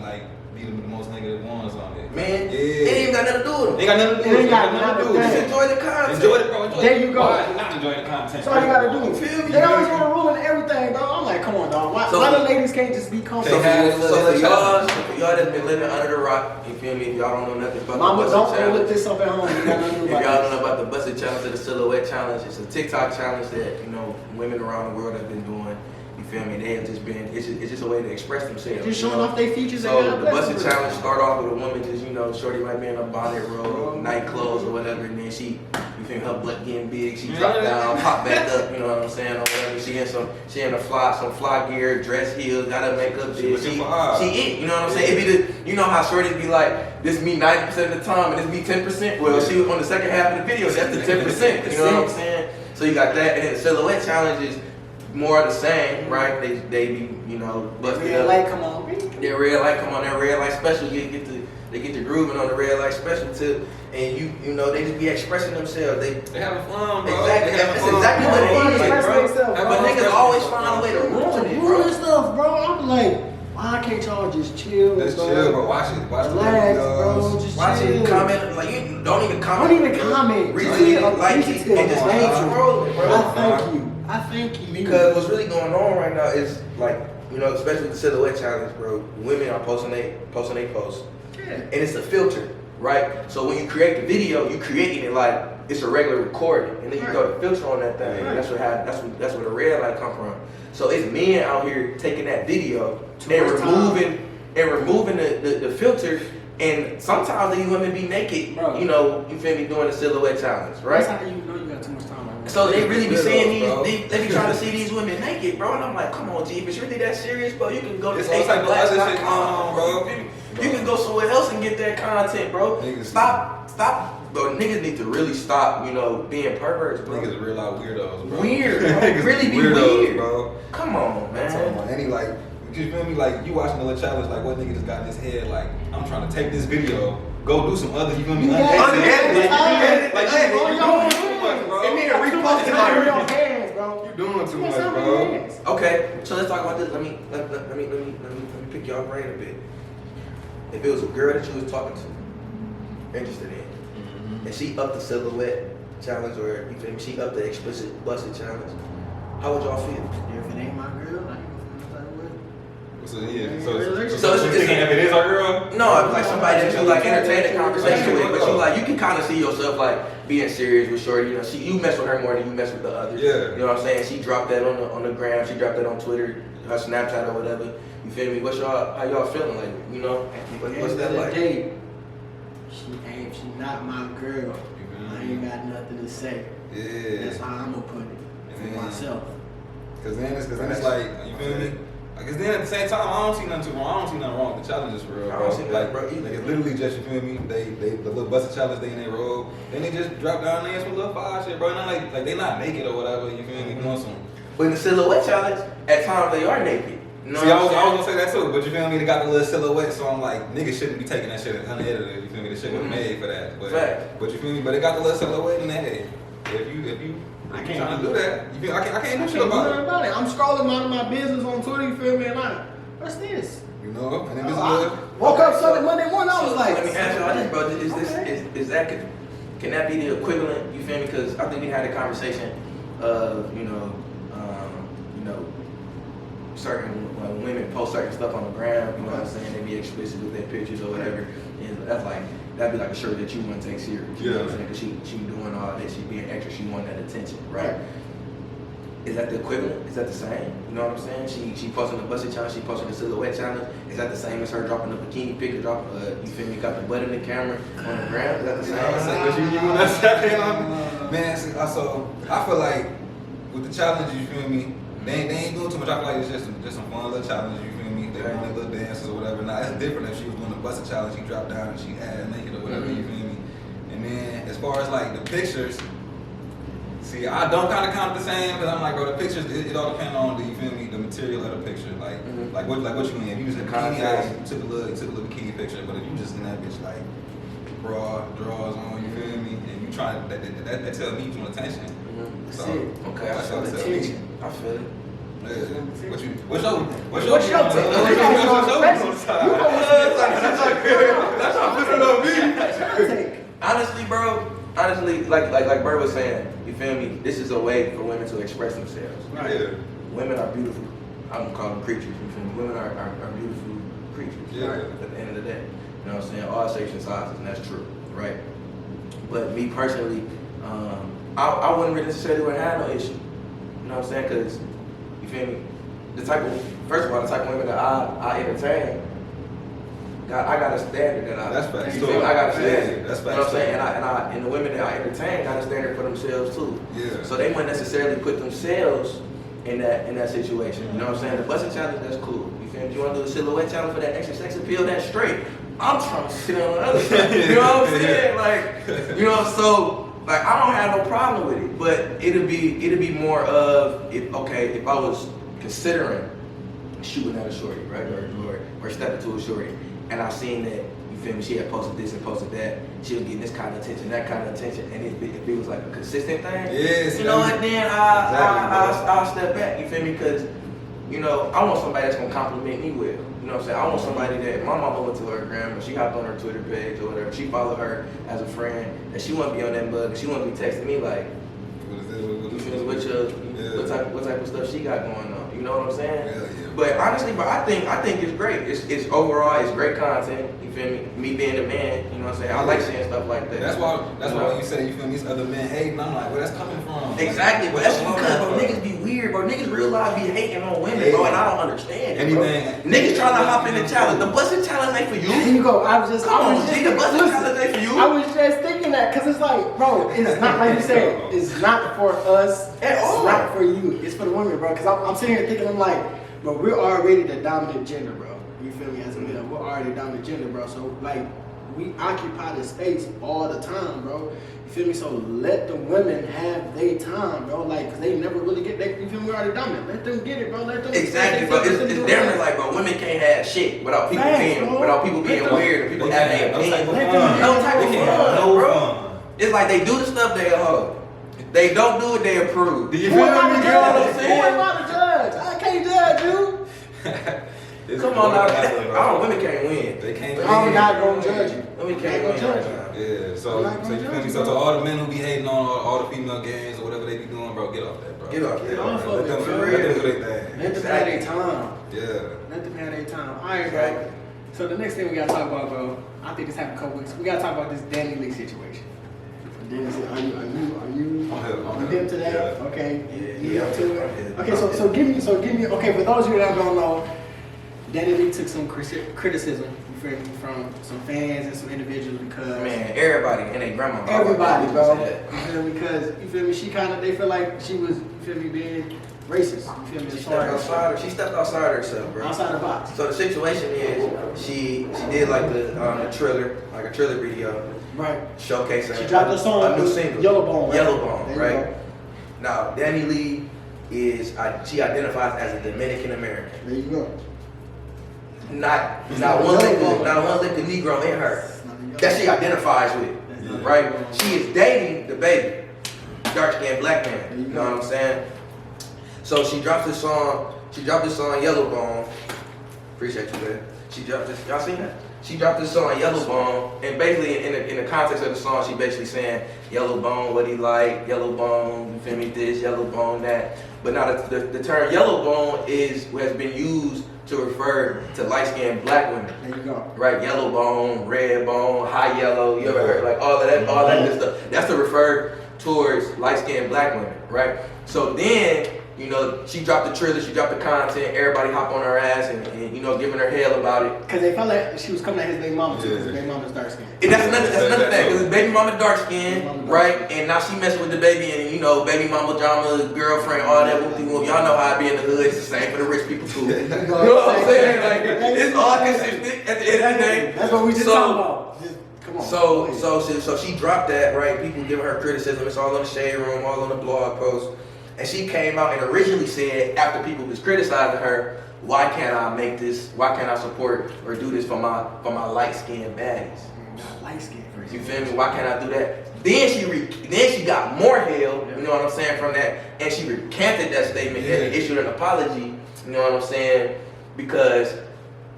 Speaker 3: the most negative ones on it.
Speaker 1: Man,
Speaker 3: yeah.
Speaker 1: it ain't got nothing to do with
Speaker 3: They got nothing to do
Speaker 2: It
Speaker 3: with
Speaker 2: ain't got nothing to do with
Speaker 1: Just
Speaker 2: it.
Speaker 1: enjoy the content.
Speaker 3: Enjoy it, bro. Enjoy it.
Speaker 2: There you go.
Speaker 3: Why not enjoy the content?
Speaker 2: That's all you gotta do.
Speaker 1: Feel me?
Speaker 2: They always want to ruin everything, bro. I'm like, come on, dog. Why the ladies can't just be comfortable?
Speaker 1: So for y'all that's been living under the rock, you feel me? If y'all don't know nothing about
Speaker 2: Mama,
Speaker 1: the
Speaker 2: don't
Speaker 1: Busted
Speaker 2: go
Speaker 1: Challenge.
Speaker 2: look this up at home. You got nothing to do
Speaker 1: If
Speaker 2: about
Speaker 1: y'all
Speaker 2: this.
Speaker 1: don't know about the Busted Challenge or the Silhouette Challenge, it's a TikTok challenge that, you know, women around the world have been doing. You feel me? They have just been, it's just a way to express themselves.
Speaker 2: Just
Speaker 1: you
Speaker 2: showing
Speaker 1: know?
Speaker 2: off their features.
Speaker 1: So the Busted Challenge start off with a woman just, you know, shorty might be in a bonnet robe, night clothes or whatever, and then she, you feel me, her butt getting big, she drop down, pop back up, you know what I'm saying, or whatever. She in some fly gear, dress heels, got her makeup big. She it, you know what I'm saying? It be you know how shorties be like, this me 90% of the time and this me 10%. Well, she was on the second half of the video, that's the 10%. You know what I'm saying? So you got that, and then the Silhouette Challenge is more of the same, right? They be, you know, busted
Speaker 2: Red
Speaker 1: up.
Speaker 2: light, come on.
Speaker 1: That red light come on, that red light special, they get the grooving on the red light special too, and you know they just be expressing themselves. They
Speaker 3: having fun, bro.
Speaker 1: exactly, that's exactly what it is, like, bro. But niggas always find a way to ruin it, bro.
Speaker 2: Ruin stuff, bro. I'm like, why can't y'all just chill?
Speaker 3: Let's chill, bro. Watch it. Watch
Speaker 2: Relax,
Speaker 3: the
Speaker 2: bro. Just
Speaker 1: Watch
Speaker 2: chill.
Speaker 1: it, comment, like you don't even comment.
Speaker 2: Don't even comment.
Speaker 1: Retweet it,
Speaker 2: Just
Speaker 1: like it,
Speaker 2: appreciative.
Speaker 1: and just keep rolling, bro.
Speaker 2: I thank you.
Speaker 1: Because what's really going on right now is like, you know, especially with the Silhouette Challenge, bro. Women are posting they posts, and it's a filter, right? So when you create the video, you creating it like it's a regular recording, and then you throw the filter on that thing. And that's where the red light come from. So it's men out here taking that video and removing the filter. And sometimes these women be naked,
Speaker 2: bro.
Speaker 1: you know, you feel me, doing the Silhouette Challenge, right?
Speaker 2: That's how you know you got too much time.
Speaker 1: So they really be saying they be trying to see these women naked, bro. And I'm like, come on, G, if it's really that serious, bro, you can go to
Speaker 3: It's all type of other shit going on, bro.
Speaker 1: You can go somewhere else and get that content, bro. Stop, bro. Niggas need to really stop, you know, being perverts, bro.
Speaker 3: Niggas are real out weirdos, bro.
Speaker 1: Weird, bro. Really be
Speaker 3: weirdos,
Speaker 1: weird,
Speaker 3: bro.
Speaker 1: Come on, man.
Speaker 3: I'm talking about any like, you feel me? Like you watching the little challenge, like what nigga just got in his head? Like I'm trying to take this video, go do some other. You feel me?
Speaker 1: Unedited.
Speaker 3: Like you doing too much, bro.
Speaker 1: It need a repost in my
Speaker 2: real hands, bro.
Speaker 3: you doing too much,
Speaker 2: Stop
Speaker 3: bro.
Speaker 2: being ass.
Speaker 1: Okay, so let's talk about this. Let me pick y'all brain a bit. If it was a girl that you was talking to, interested in, and she upped the silhouette challenge, or you feel me, she upped the explicit busted challenge, how would y'all feel?
Speaker 2: If it ain't my girl, I ain't gonna feel no
Speaker 3: So yeah,
Speaker 1: So
Speaker 3: so you thinking if it is our girl?
Speaker 1: No, like somebody that you like entertain a conversation with, but you like you can kind of see yourself like being serious with shorty. You know, you mess with her more than you mess with the others.
Speaker 3: Yeah.
Speaker 1: You know what I'm saying? She dropped that on the gram. She dropped that on Twitter, her Snapchat or whatever. You feel me? How y'all feeling? Like, you know, what's that like?
Speaker 2: She not my girl. I ain't got nothing to say.
Speaker 3: Yeah.
Speaker 2: That's how I'm gonna put it for myself.
Speaker 3: Cause then it's like, you feel me? Cause then at the same time, I don't see nothing wrong with the challenges for real,
Speaker 1: I
Speaker 3: bro.
Speaker 1: don't see that, bro, either.
Speaker 3: Like it's literally just, you feel me? They the little busted challenge they in their robe. Then they just drop down there with little fire shit, bro. Not like they not naked or whatever. You feel me? Doing some.
Speaker 1: But in the silhouette challenge, at times they are naked. You know
Speaker 3: See, I
Speaker 1: what
Speaker 3: was
Speaker 1: I'm
Speaker 3: gonna say that too, but you feel me? They got the little silhouette, so I'm like, niggas shouldn't be taking that shit unedited. You feel me? The shit was made for that. But you feel me? But they got the little silhouette in there. Hey, if you
Speaker 2: I can't
Speaker 3: trying to do that, you feel I can't do shit about it.
Speaker 2: I'm scrolling out of my business on Twitter, you feel me? And what's this?
Speaker 3: You know, and then this
Speaker 2: Woke up Sunday, Monday morning, I was like,
Speaker 1: let me ask y'all this, bro. Is that can that be the equivalent? You feel me? Because I think we had a conversation of certain when women post certain stuff on the ground. You know what I'm saying? They be explicit with their pictures or whatever. And that's like that'd be like a shirt that you wouldn't take serious. You know what I'm saying? Because she doing all that, she being extra, she want that attention, right? Is that the equivalent? Is that the same? You know what I'm saying? She posting the busted challenge, she posting the silhouette challenge. Is that the same as her dropping the bikini pic or you feel me, got the butt in the camera on the ground? Is that the same?
Speaker 3: But you want to say, man, see, so I feel like with the challenges, you feel me, they ain't doing too much. I feel like it's just some fun little challenges, you feel me? They doing their little dances or whatever. Now, it's different if she was doing the busted challenge, she dropped down and she had naked or whatever, you feel me? And then as far as like the pictures, see, I don't kind of count the same, because I'm like, bro, the pictures, it all depends on the, you feel me, the material of the picture. Like what you mean? If you was in a bikini, you took a little bikini picture, but if you just in that bitch like bra, drawers on, you feel me, and you trying that tell me you want attention. So,
Speaker 1: okay, I feel
Speaker 2: attention.
Speaker 1: I feel it.
Speaker 3: What's your
Speaker 2: take?
Speaker 1: Honestly, bro. Honestly, like Burr was saying, you feel me? This is a way for women to express themselves.
Speaker 2: Right.
Speaker 3: Yeah.
Speaker 1: Women are beautiful. I'm gonna call them creatures. You feel me? Women are beautiful creatures.
Speaker 3: Yeah.
Speaker 1: Right? At the end of the day, you know what I'm saying? All shapes and sizes, and that's true, right? But me personally, I wouldn't really necessarily have no issue. You know what I'm saying? Because you feel me? First of all, the type of women that I entertain. I got a standard that
Speaker 3: That's facts.
Speaker 1: I got a standard.
Speaker 3: That's facts.
Speaker 1: You know what I'm saying? And the women that I entertain got a standard for themselves too.
Speaker 3: Yeah.
Speaker 1: So they wouldn't necessarily put themselves in that situation. You know what I'm saying? The busting challenge, that's cool. You feel me? You want to do the silhouette challenge for that extra sex appeal? That's straight. I'm trying to sit on the other side. You know what I'm saying? Like, you know, so like I don't have no problem with it. But it'd be more of if I was considering shooting at a shorty, right, or stepping to a shorty. And I've seen that, you feel me, she had posted this and posted that. She was getting this kind of attention, that kind of attention. And if it was like a consistent thing,
Speaker 3: yes,
Speaker 1: you know what, then I'll step back, you feel me? Because, you know, I want somebody that's going to compliment me well. You know what I'm saying? I want somebody that, my mama went to her grandma, she hopped on her Twitter page or whatever. She followed her as a friend. And she wouldn't be on that mug. She wouldn't be texting me like, you feel me, what type of stuff she got going on. You know what I'm saying?
Speaker 3: Yeah.
Speaker 1: But honestly, bro, I think it's great. It's overall, it's great content. You feel me? Me being a man, you know what I'm saying? I like seeing stuff like that.
Speaker 3: That's why when you say, you feel me, these other men hating, I'm like, where that's coming from?
Speaker 1: Exactly, but that's because bro, niggas be weird, bro. Niggas real life be hating on women, bro, and I don't understand it, bro. Niggas trying to hop in the challenge. The busting challenge ain't for you.
Speaker 2: There you go.
Speaker 1: The busting challenge ain't for you.
Speaker 2: I was just thinking that, because it's like, bro, it's not like you said, it's not for us.
Speaker 1: At all.
Speaker 2: It's not for you. It's for the women, bro. Because I'm sitting here thinking, I'm like, bro, we're already the dominant gender, bro. You feel me? As a man, we're already the dominant gender, bro. So, like, we occupy the space all the time, bro. You feel me? So let the women have their time, bro. Like, cause they never really get that. You feel me? We're already dominant. Let them get it, bro. Let them.
Speaker 1: Exactly, bro. It's different, like, bro. Women can't have shit without people being weird and people having their opinions. No type of fun, bro. It's like they do the stuff they They don't do it, they approve.
Speaker 3: Do you
Speaker 2: Who
Speaker 3: feel
Speaker 2: am I
Speaker 3: me,
Speaker 2: to
Speaker 3: girl?
Speaker 2: judge? Who am I to judge? I can't judge you.
Speaker 1: Come on now, women can't win.
Speaker 3: They can't win.
Speaker 2: I'm not gonna judge you.
Speaker 1: Women can't win.
Speaker 2: judge you.
Speaker 3: Yeah, so you feel me? So to all the men who be hating on all the female games or whatever they be doing, bro, get off that, bro.
Speaker 1: Get off
Speaker 2: Get
Speaker 1: that.
Speaker 2: off
Speaker 3: Let
Speaker 2: of
Speaker 3: them
Speaker 2: it,
Speaker 3: do
Speaker 2: for
Speaker 3: their
Speaker 2: real.
Speaker 3: thing.
Speaker 2: Let them have their time.
Speaker 3: Yeah.
Speaker 2: Let them have their time. All right, bro. So the next thing we gotta talk about, bro, I think this happened a couple weeks. We gotta talk about this DaniLeigh situation. Are you on him today?
Speaker 3: Yeah.
Speaker 2: Okay.
Speaker 1: Yeah,
Speaker 2: You up to it?
Speaker 1: yeah.
Speaker 2: Okay, so give me. Okay, for those of you that don't know, DaniLeigh took some criticism from some fans and some individuals because
Speaker 1: Man, everybody and their grandma.
Speaker 2: everybody, bro.
Speaker 1: Yeah.
Speaker 2: You feel me? Because you feel me, they feel like she was, you feel me, being racist. You feel me?
Speaker 1: She stepped outside herself, bro.
Speaker 2: Outside the box.
Speaker 1: So the situation is, she did like the trailer, like a trailer video,
Speaker 2: Right.
Speaker 1: showcasing.
Speaker 2: She dropped a song,
Speaker 1: a new single,
Speaker 2: Yellowbone. Right?
Speaker 1: Yellowbone,
Speaker 2: There you
Speaker 1: right?
Speaker 2: go.
Speaker 1: Now, DaniLeigh she identifies as a Dominican American.
Speaker 2: There you go.
Speaker 1: Not one lick of Negro in her. That she identifies with, right? She is dating the baby, dark skinned black man. You know what I'm saying? So she dropped this song. Yellowbone. Appreciate you, man. Y'all seen that? She dropped this song Yellowbone, and basically in the context of the song, she basically saying Yellowbone, what he like, Yellowbone, you feel me? This Yellowbone, that. But now the term Yellowbone has been used to refer to light-skinned black women.
Speaker 2: There you go.
Speaker 1: Right, yellow bone, red bone, high yellow. You ever heard like all that good stuff? That's to refer towards light-skinned black women, right? So then, you know, she dropped the trailer, she dropped the content. Everybody hop on her ass and you know, giving her hell about it.
Speaker 2: Because they felt like she was coming at his baby mama too, because his baby mama's dark skinned.
Speaker 1: And that's another thing, because his baby mama dark skinned, right? And now she messing with the baby and, you know, baby mama drama, girlfriend, all that whoop-de-whoop. Y'all know how I be in the hood. It's the same for the rich people too. You know what I'm saying? Like, it's all consistent at the end of the day.
Speaker 2: That's what we just talking about. Just, come on.
Speaker 1: So she dropped that, right? People giving her criticism. It's all on the shade room, all on the blog post. And she came out and originally said, after people was criticizing her, why can't I make this? Why can't I support or do this for my light-skinned baddies?
Speaker 2: Light skinned.
Speaker 1: You feel me? Why can't I do that? Then she got more hell, you know what I'm saying, from that, and she recanted that statement and issued an apology, you know what I'm saying, because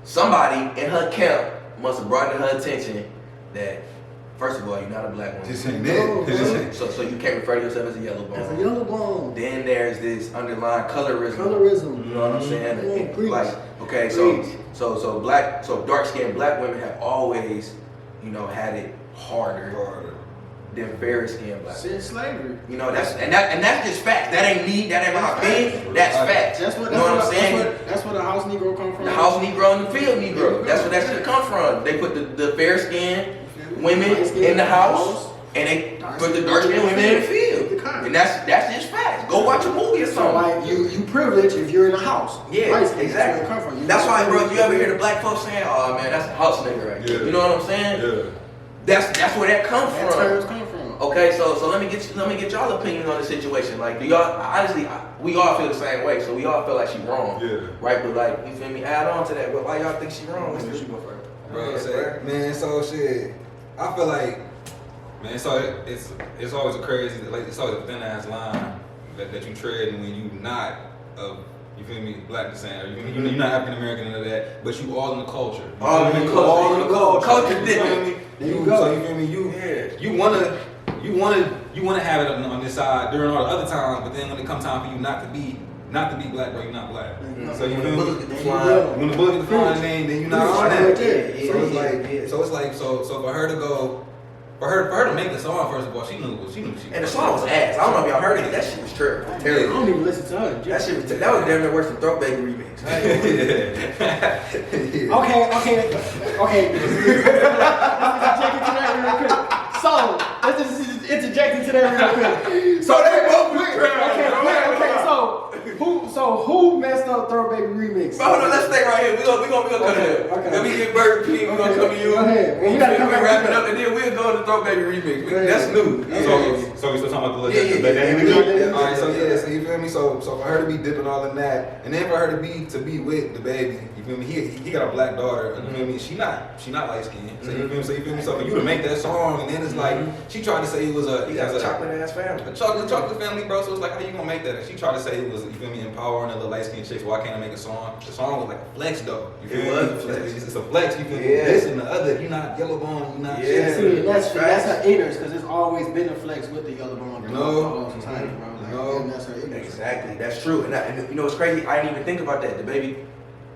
Speaker 1: somebody in her camp must have brought to her attention that, first of all, you're not a black woman.
Speaker 3: Just ain't it.
Speaker 1: So you can't refer to yourself as a yellow bone.
Speaker 2: As a yellow bone.
Speaker 1: Then there's this underlying colorism.
Speaker 2: Colorism.
Speaker 1: You know what I'm saying?
Speaker 2: Preach.
Speaker 1: Like, okay, so dark skinned black women have always, you know, had it harder than fair skinned black women.
Speaker 2: Since slavery.
Speaker 1: You know, that's just facts. That ain't me, that ain't my opinion, that's facts.
Speaker 2: That's what,
Speaker 1: you know what I'm saying?
Speaker 2: That's where the house Negro come from.
Speaker 1: The house Negro and the field Negro. That's where that shit come from. They put the fair skinned women in the house, and they put the dark skinned women in the field. And that's just facts. Go watch a movie or something.
Speaker 2: So like you privileged if you're in the house.
Speaker 1: Yeah,
Speaker 2: right,
Speaker 1: exactly.
Speaker 2: That's where it come from.
Speaker 1: That's why, bro, you ever hear the black folks saying, "Oh man, that's a house nigga right there." You know what I'm saying?
Speaker 3: Yeah.
Speaker 1: That's where that comes
Speaker 2: That
Speaker 1: from.
Speaker 2: terms come from.
Speaker 1: Okay, so let me get y'all opinion on the situation. Like, do y'all honestly? We all feel the same way, so we all feel like she wrong.
Speaker 3: Yeah.
Speaker 1: Right, but like, you feel me? Add on to that. But why y'all think she wrong? Let's you go first.
Speaker 3: Bro, man, so shit. I feel like, man, so it's always a crazy, like it's always a thin ass line that you tread when you not you feel me, black descent, or you feel me, you're not African American and all that, but you all in the culture.
Speaker 1: All in the culture. Culture different.
Speaker 2: There you go.
Speaker 3: So you feel me, you wanna have it on this side during all the other times, but then when it comes time for you not to be black, bro, you're not black. So you feel me? When the bullet get the flying, then you're not on that. So it's like for her to go. For her to make the song, first of all, she knew she.
Speaker 1: And the song was ass. I don't know if y'all heard it. That shit was terrible.
Speaker 2: I don't even listen to her.
Speaker 1: That shit was that was damn near worse than Throat Baby remix.
Speaker 2: Okay. Let's just interject into that real quick.
Speaker 1: So they both was trash.
Speaker 2: Okay. So who messed up Throat Baby remix?
Speaker 1: Hold on, let's stay right here. gonna cut it.
Speaker 2: Okay.
Speaker 1: Then we get Burr P. We gonna come to you.
Speaker 2: We gotta come back
Speaker 1: wrap it up, and then we'll go to Throw Baby remix. That's new.
Speaker 3: So we still talking about the
Speaker 1: Yeah.
Speaker 3: All right, so you feel me? So for her to be dipping all in that, and then for her to be with the baby, you feel me? He got a black daughter, you feel me? She not light skinned. So you feel me? So for you to make that song, and then it's like she tried to say it was
Speaker 1: he got a chocolate ass family.
Speaker 3: A chocolate family, bro. So it's like, how you gonna make that? And she tried to say it was, you feel me, empowering the little light skinned chicks. Why can't I make a song? The song was like a flex though. You feel me? It's a flex. You feel me? This and the other. You're not yellow bone. You're not.
Speaker 2: Yeah. See, that's her ignorance, because it's always been a flex with the yellow bone. That's her ignorance.
Speaker 1: Exactly, that's true. And you know what's crazy? I didn't even think about that. The baby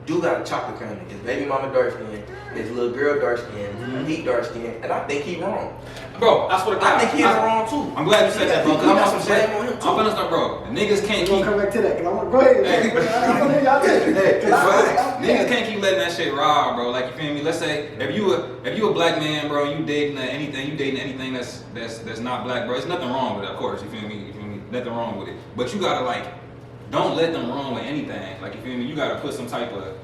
Speaker 1: do got a chocolate family. His baby mama dark skin, his little girl dark skin, he dark skin, and I think he wrong.
Speaker 3: Bro, I swear to God,
Speaker 1: I think he's wrong too.
Speaker 3: I'm glad you said that, bro. Cause I'm on some shit.
Speaker 1: on him too.
Speaker 3: I'm finna start, bro. The niggas can't
Speaker 2: We're
Speaker 3: keep.
Speaker 2: gonna come back to that, because I want to go ahead. Y'all take it.
Speaker 3: Niggas can't keep letting that shit ride, bro. Like, you feel me? Let's say if you a black man, bro, you dating anything that's not black, bro. There's nothing wrong with it, of course. You feel me? Nothing wrong with it. But you gotta like, don't let them wrong with anything. Like, you feel me? You gotta put some type of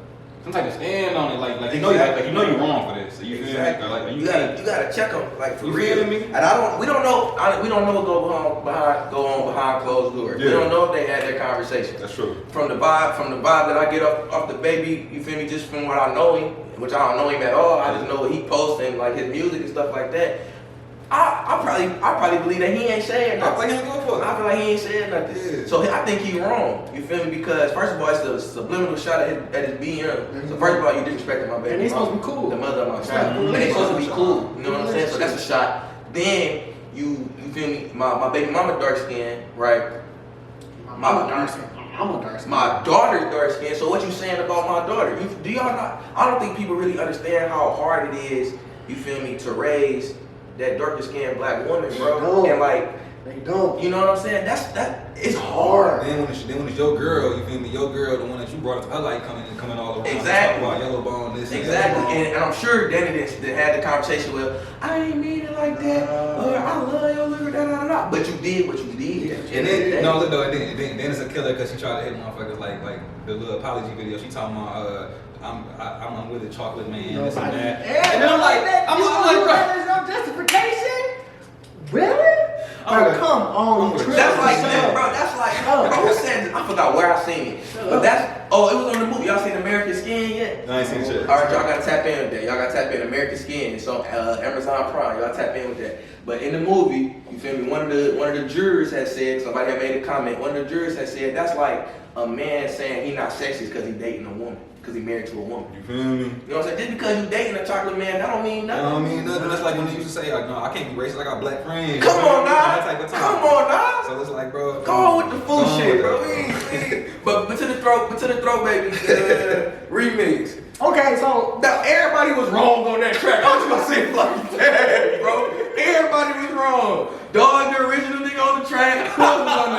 Speaker 3: stand on it. Like you know you're wrong for this. So you feel me? Like, you
Speaker 1: gotta check them, like, for
Speaker 3: you
Speaker 1: real.
Speaker 3: feel me?
Speaker 1: And we don't know what go on behind closed doors.
Speaker 3: Yeah.
Speaker 1: We don't know if they had their conversation.
Speaker 3: That's true.
Speaker 1: From the vibe that I get off the baby, you feel me? Just from what I know him, which I don't know him at all. I just know what he posts and like his music and stuff like that. I probably believe that he ain't saying nothing. I feel like he ain't saying nothing.
Speaker 3: Yeah.
Speaker 1: So I think he wrong. You feel me? Because first of all, it's a subliminal shot at his BM. So first of all, you disrespecting my baby.
Speaker 2: And they supposed to be cool.
Speaker 1: The mother of my child. And they supposed to be cool. You know what I'm saying? So that's a shot. Then you feel me? My baby mama dark skin, right?
Speaker 2: I'm a dark skin.
Speaker 1: My daughter dark skin. So what you saying about my daughter? Do y'all not? I don't think people really understand how hard it is. You feel me? To raise that darker skinned black woman, bro. And like,
Speaker 2: they don't.
Speaker 1: You know what I'm saying? It's hard.
Speaker 3: Then when it's your girl, you feel me? Your girl, the one that you brought up, her light coming all around.
Speaker 1: Exactly.
Speaker 3: Talk about yellow bone, this
Speaker 1: exactly. And I'm sure Danny had the conversation with, I ain't mean it like that. Or I love your little da. But you did what you did.
Speaker 3: And then no, look though, then it's a killer because she tried to hit motherfuckers like the little apology video. She talking about I'm with a chocolate man, this and that.
Speaker 2: Yeah,
Speaker 3: and then I'm like, bro,
Speaker 2: there's no justification. Really? Come on,
Speaker 1: that's like that, bro. That's like, who said this? I forgot where I seen it. But it was on the movie. Y'all seen American Skin yet?
Speaker 3: No, I ain't seen shit.
Speaker 1: Alright, y'all gotta tap in with that. Y'all gotta tap in American Skin. It's on Amazon Prime. Y'all tap in with that. But in the movie, you feel me? One of the jurors had said, somebody had made a comment. One of the jurors had said that's like a man saying he not sexist because he dating a woman. Because he married to a woman.
Speaker 3: You feel me?
Speaker 1: You know what I'm saying? Just because you dating a chocolate man, that don't mean nothing.
Speaker 3: That don't mean nothing. That's like when they used to say, like, no, I can't be racist. I got black friends.
Speaker 1: Come on now.
Speaker 3: That type of time.
Speaker 1: Come on now.
Speaker 3: So it's like, bro.
Speaker 1: Go on with the fool shit, bro. But to the throw, baby, remix.
Speaker 2: Okay, so
Speaker 1: now everybody was wrong on that track. I was gonna say fucking that, bro. Everybody was wrong. Dog, the original nigga on the track.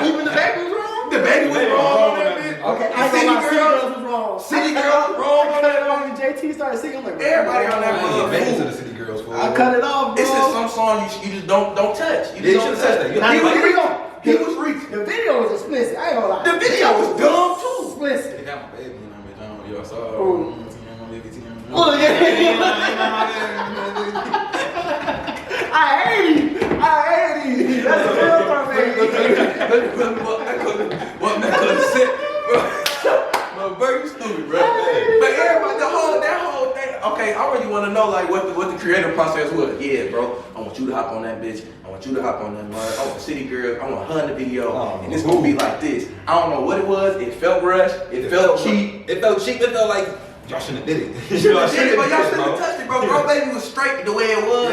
Speaker 2: Even the baby was wrong.
Speaker 1: The baby was wrong on that bitch.
Speaker 2: Okay, City Girls was wrong.
Speaker 1: City Girls was wrong on that.
Speaker 2: When JT started singing, I'm like,
Speaker 1: everybody on that
Speaker 3: I
Speaker 1: motherfucker.
Speaker 3: ain't to the City Girls for
Speaker 2: I cut it off, bro.
Speaker 1: It's just some songs you just don't touch. You
Speaker 3: Yeah,
Speaker 1: just don't touch
Speaker 3: that.
Speaker 1: He was reaching.
Speaker 2: The video was explicit. I ain't gonna lie.
Speaker 1: The video was dumb too.
Speaker 2: Explicit.
Speaker 3: They got my baby, you know what I mean? Yo, so.
Speaker 2: Oh yeah. I hate you. That's the real part, baby.
Speaker 1: What that could have said, bro? Bro, you stupid, bro. But everybody, that whole thing. Okay, I really want to know like what the creative process was. Yeah, bro. I want you to hop on that bitch. I want you to hop on that mother. I want City Girl. I want her in the video, and it's gonna be like this. I don't know what it was. It felt rushed. It felt cheap.
Speaker 3: It felt like y'all shouldn't have did it.
Speaker 1: But y'all shouldn't have touched it, bro. Bro, baby was straight the way it was.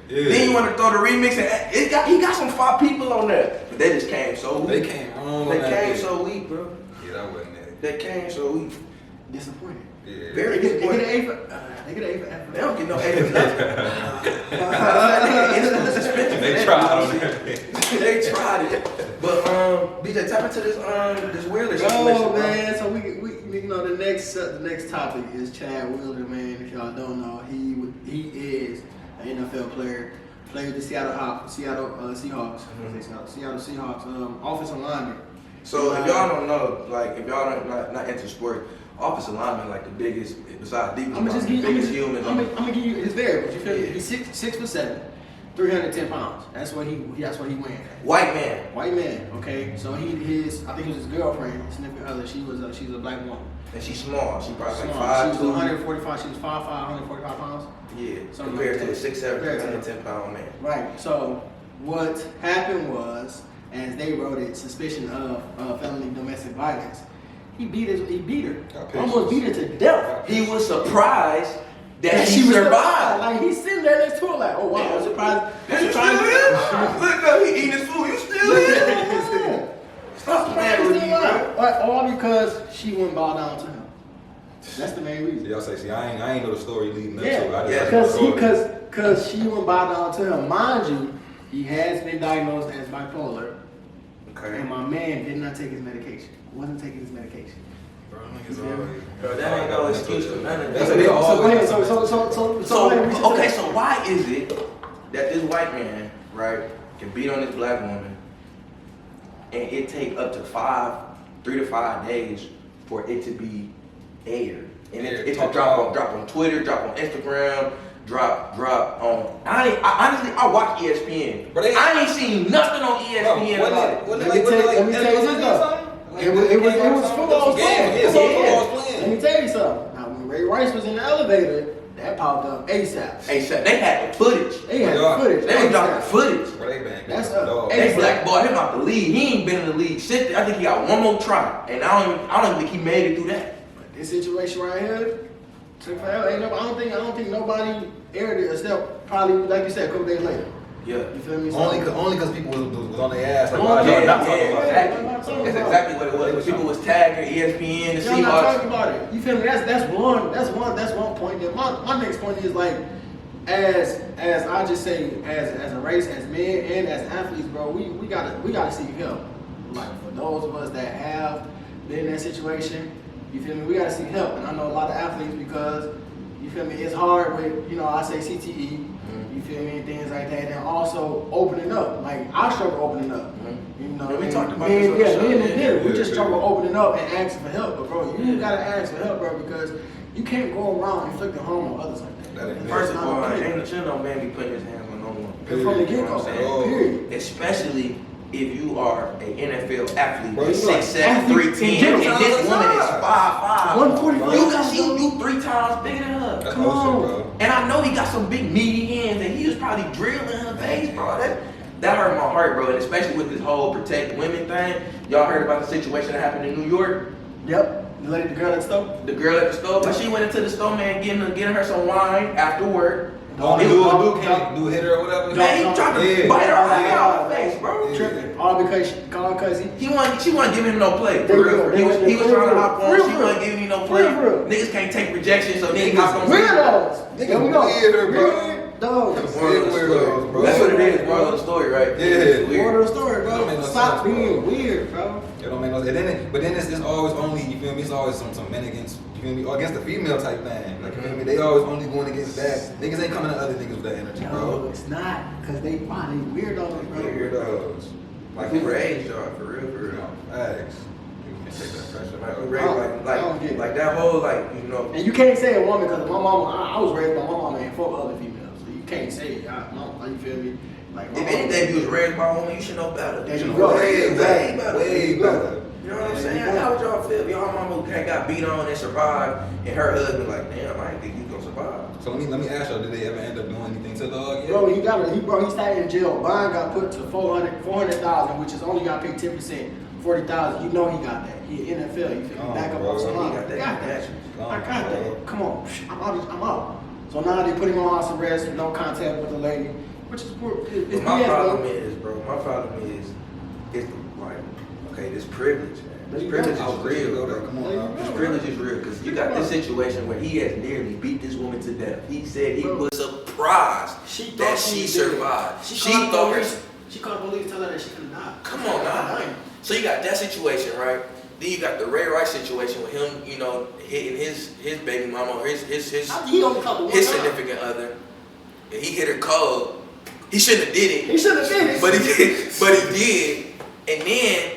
Speaker 3: Yeah.
Speaker 1: Then you want to throw the remix, and he got some 5 people on there, but they just came so weak.
Speaker 3: They came wrong.
Speaker 1: They came so weak, bro.
Speaker 3: Yeah, that wasn't it.
Speaker 1: They came so weak.
Speaker 2: Disappointed.
Speaker 3: Yeah.
Speaker 1: Very
Speaker 2: They
Speaker 1: disappointed.
Speaker 2: get an A for
Speaker 1: They don't get no A for nothing.
Speaker 3: They tried on that.
Speaker 1: They tried it. But BJ, tap into this Wheeler situation.
Speaker 2: Oh man, so we you know the next topic is Chad Wheeler, man. If y'all don't know, he is an NFL player. Played with the Seattle Seahawks. Seattle Seahawks offensive lineman.
Speaker 1: So if y'all don't know, like if y'all not into sport, offensive lineman like the biggest besides defense.
Speaker 2: I'm gonna just give
Speaker 1: humans.
Speaker 2: I'm gonna give you his variables. You feel me? He's 6'7", 310 pounds. That's what he weighing.
Speaker 1: White man.
Speaker 2: White man. Okay, so I think it was his girlfriend, his significant other. She was a black woman.
Speaker 1: And she's small. She probably
Speaker 2: Small.
Speaker 1: like 5'2".
Speaker 2: She was 145. She was 5'5", 145 pounds.
Speaker 1: Yeah.
Speaker 2: Something
Speaker 1: Compared
Speaker 2: like
Speaker 1: to a
Speaker 2: that.
Speaker 1: 6'7",
Speaker 2: Compared to
Speaker 1: 310-pound man.
Speaker 2: Right. So what happened was, as they wrote it, suspicion of felony domestic violence. He beat her. Almost beat her to death.
Speaker 1: He was surprised that she survived.
Speaker 2: Like he's sitting there next to her, like, oh wow, I'm surprised.
Speaker 1: You still here? Look up, he eating his food. You still here? Stop playing with me, bro.
Speaker 2: All because she wouldn't bow down to him. That's the main reason.
Speaker 3: Y'all say, see, I ain't know the story leading up
Speaker 2: Yeah,
Speaker 3: to it.
Speaker 2: because she wouldn't bow down to him. Mind you, he has been diagnosed as bipolar.
Speaker 1: Okay.
Speaker 2: And my man did not take his medication. Wasn't taking his medication.
Speaker 1: Bro, that ain't no excuse for none of that. So why is it that this white man, right, can beat on this black woman, and it take up to 3 to 5 days for it to be aired, and it to drop on Twitter, drop on Instagram, drop on. Honestly, I watch ESPN. I ain't seen nothing on ESPN about it.
Speaker 2: Let me tell you something. It was football playing. Let me tell you something. Now, when Ray Rice was in the elevator, that popped up ASAP.
Speaker 1: They had the footage. They was dropping footage.
Speaker 2: That's up.
Speaker 1: They blackballed him out the league. He ain't been in the league since. I think he got one more try, and I don't even think he made it through that.
Speaker 2: But this situation right here took forever. I don't think nobody aired it except probably, like you said, a couple days later.
Speaker 1: Yeah.
Speaker 2: You feel me?
Speaker 3: Only because people was on their ass. Like,
Speaker 1: That's exactly what it was. People was tagging ESPN, the
Speaker 2: Y'all not talking
Speaker 1: Seahawks.
Speaker 2: about it. You feel me? That's one point. Then my next point is like, as I just say, as a race, as men and as athletes, bro, we gotta seek help. Like for those of us that have been in that situation, you feel me? We gotta seek help. And I know a lot of athletes because you feel me? It's hard with I say CTE. You feel me? And things like that. And also opening up. Like I struggle opening up. You know,
Speaker 1: we talked about this.
Speaker 2: We just struggle opening up and asking for help. But bro, you gotta ask for help, bro, because you can't go around inflicting harm on others like that.
Speaker 1: First of all, ain't no man be putting his hands on no one.
Speaker 2: And from the get-go, period.
Speaker 1: Especially if you are an NFL athlete,
Speaker 2: Bro,
Speaker 1: 6'7", 310, and this woman is 5'5".
Speaker 2: 145.
Speaker 1: You 3 times bigger than her.
Speaker 3: That's
Speaker 2: Come on.
Speaker 3: bro.
Speaker 1: And I know he got some big meaty hands, and he was probably drilling her face, bro. That hurt my heart, bro. And especially with this whole protect women thing. Y'all heard about the situation that happened in New York?
Speaker 2: Yep. The girl at the store?
Speaker 1: The girl at the store, but she went into the store, man, getting her some wine after work.
Speaker 3: Dude hit her or whatever.
Speaker 1: Man, he tried to bite her out of her face, bro.
Speaker 2: Tripping. All because
Speaker 1: She wasn't giving him no play. For real. He was trying to hop on. She wasn't giving him no play. Niggas can't take rejection, so niggas hop on.
Speaker 2: Weirdos.
Speaker 3: There we go.
Speaker 2: Dogs.
Speaker 3: Bro.
Speaker 1: That's what it is, moral of the story, right?
Speaker 3: Yeah.
Speaker 2: Moral of the story,
Speaker 3: Don't make
Speaker 2: bro.
Speaker 3: no
Speaker 2: Stop
Speaker 3: sense,
Speaker 2: being
Speaker 3: bro.
Speaker 2: weird, bro.
Speaker 3: It don't make no sense. But then it's always only, you feel me? It's always some men against, you feel me? Or against the female type thing. Like, you feel me? They always only going against that. Niggas ain't coming to other niggas with that energy, bro.
Speaker 2: No, it's not. Because they weirdos, bro.
Speaker 3: Weirdos.
Speaker 1: Like we raised y'all, for real.
Speaker 3: Facts. You can take that pressure.
Speaker 1: Like we raised, like that whole,
Speaker 2: And you can't say a woman because my mama, I was raised by my mama and 4 other females. So you can't say, you feel me? Like,
Speaker 1: if anything, you was raised by a woman, you should know better.
Speaker 2: There you go.
Speaker 1: Way better.
Speaker 3: Way better.
Speaker 1: You know what I'm saying? How would y'all feel if y'all mama got beat on and survived, and her husband like, damn, I didn't think you gonna survive.
Speaker 3: So let me ask y'all, did they ever end up doing anything to the dog yet?
Speaker 2: Bro, he stayed in jail. Bond got put to 400,000, which is only got paid 10%, 40,000. You know he got that. He NFL. You feel me? Back up on some line.
Speaker 1: He got that.
Speaker 2: I got that. Come on, I'm out. So now they put him on house arrest, no contact with the lady, which is it's
Speaker 1: my
Speaker 2: BS,
Speaker 1: problem
Speaker 2: bro.
Speaker 1: is, bro. My problem is like, okay, this privilege, man. This
Speaker 2: You
Speaker 1: privilege
Speaker 2: got
Speaker 1: is real, bro.
Speaker 3: Come on,
Speaker 1: This privilege is real because you got this situation where he has nearly beat this woman to death. He said he was surprised that she survived. She thought her.
Speaker 2: She called the police, tell her that she couldn't die.
Speaker 1: Come on now. So you got that situation, right? Then you got the Ray Rice situation with him, hitting his baby mama or his significant other. And he hit her cold. He shouldn't have did it. But he did. And then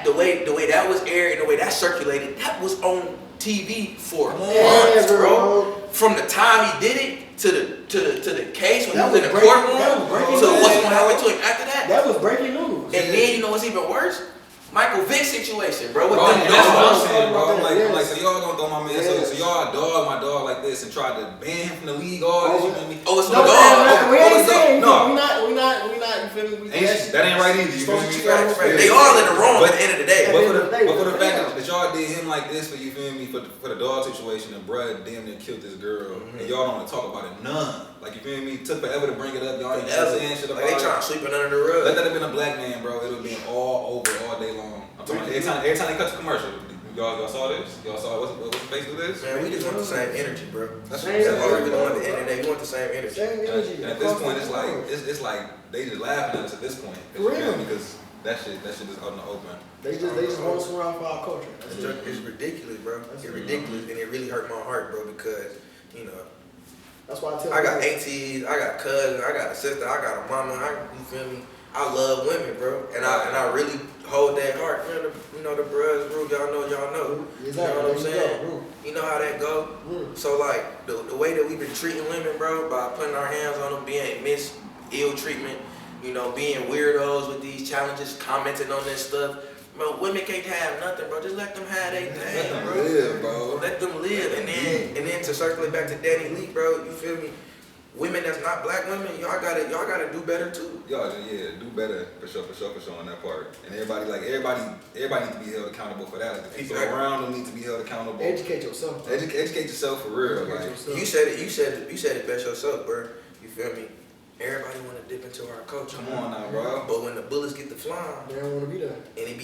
Speaker 1: the way that was aired and the way that circulated, that was on TV for months, bro. From the time he did it to the case when he was in the courtroom to what's gonna happen to him after that.
Speaker 2: That was breaking news.
Speaker 1: And then you know what's even worse? Michael Vick situation, bro. With
Speaker 3: Bro,
Speaker 1: them
Speaker 3: that's what I'm
Speaker 1: dogs.
Speaker 3: saying, bro. I'm like, so y'all gonna throw my man, so y'all dog my dog like this and try to ban him from the league, all this, you feel me?
Speaker 1: Oh, it's
Speaker 2: No,
Speaker 1: the dog.
Speaker 2: we ain't saying,
Speaker 3: no.
Speaker 2: we not, you feel me?
Speaker 3: That ain't right either, you feel me?
Speaker 1: They all in the wrong at the end of the day.
Speaker 3: But for the fact that y'all did him like this, for you feel me, for the dog situation, and bruh damn near killed this girl, and y'all don't want to talk about it none. Like, you feel me? It took forever to bring it up. Y'all ain't saying shit about it.
Speaker 1: They trying to sweep it under the rug.
Speaker 3: Let that have been a black man, bro. It would have been all over all day long. I'm talking about every time they cut the commercial. Y'all saw this? Y'all saw what's the face of this?
Speaker 1: Man, we just want the same energy, bro. That's what
Speaker 2: Same
Speaker 1: all we
Speaker 2: energy,
Speaker 1: really want at the end of the day. We want the same energy.
Speaker 2: Same energy.
Speaker 3: And at this point, it's like they just laughing at us at this point.
Speaker 2: For real.
Speaker 3: Because that shit is out in the open.
Speaker 2: They just want us around for our culture.
Speaker 1: It's ridiculous, bro. It's ridiculous, and it really hurt my heart, bro, because you know.
Speaker 2: That's why I tell
Speaker 1: I got aunties, I got cousins, I got a sister, I got a mama. You feel me? I love women, bro, and I really hold that heart. You know the bruhs, bro. Y'all know.
Speaker 2: Exactly.
Speaker 1: You know what I'm saying? You know how that go. So like the way that we've been treating women, bro, by putting our hands on them, being ill treatment, you know, being weirdos with these challenges, commenting on this stuff. Bro, women can't have nothing, bro. Just let them have their thing,
Speaker 3: Let them
Speaker 1: bro.
Speaker 3: live, bro.
Speaker 1: Let them live, and then to circle it back to DaniLeigh, bro. You feel me? Women that's not black women, y'all gotta do better too.
Speaker 3: Y'all, do better for sure on that part. And everybody needs to be held accountable for that. Like, the people around them need to be held accountable.
Speaker 2: Educate yourself. Bro.
Speaker 3: Educate yourself for real. Like,
Speaker 1: You said it best yourself, bro. You feel me? Everybody want to dip into our culture.
Speaker 3: come on now, bro.
Speaker 1: But when the bullets get to flying,
Speaker 2: They don't want to be there.
Speaker 1: and it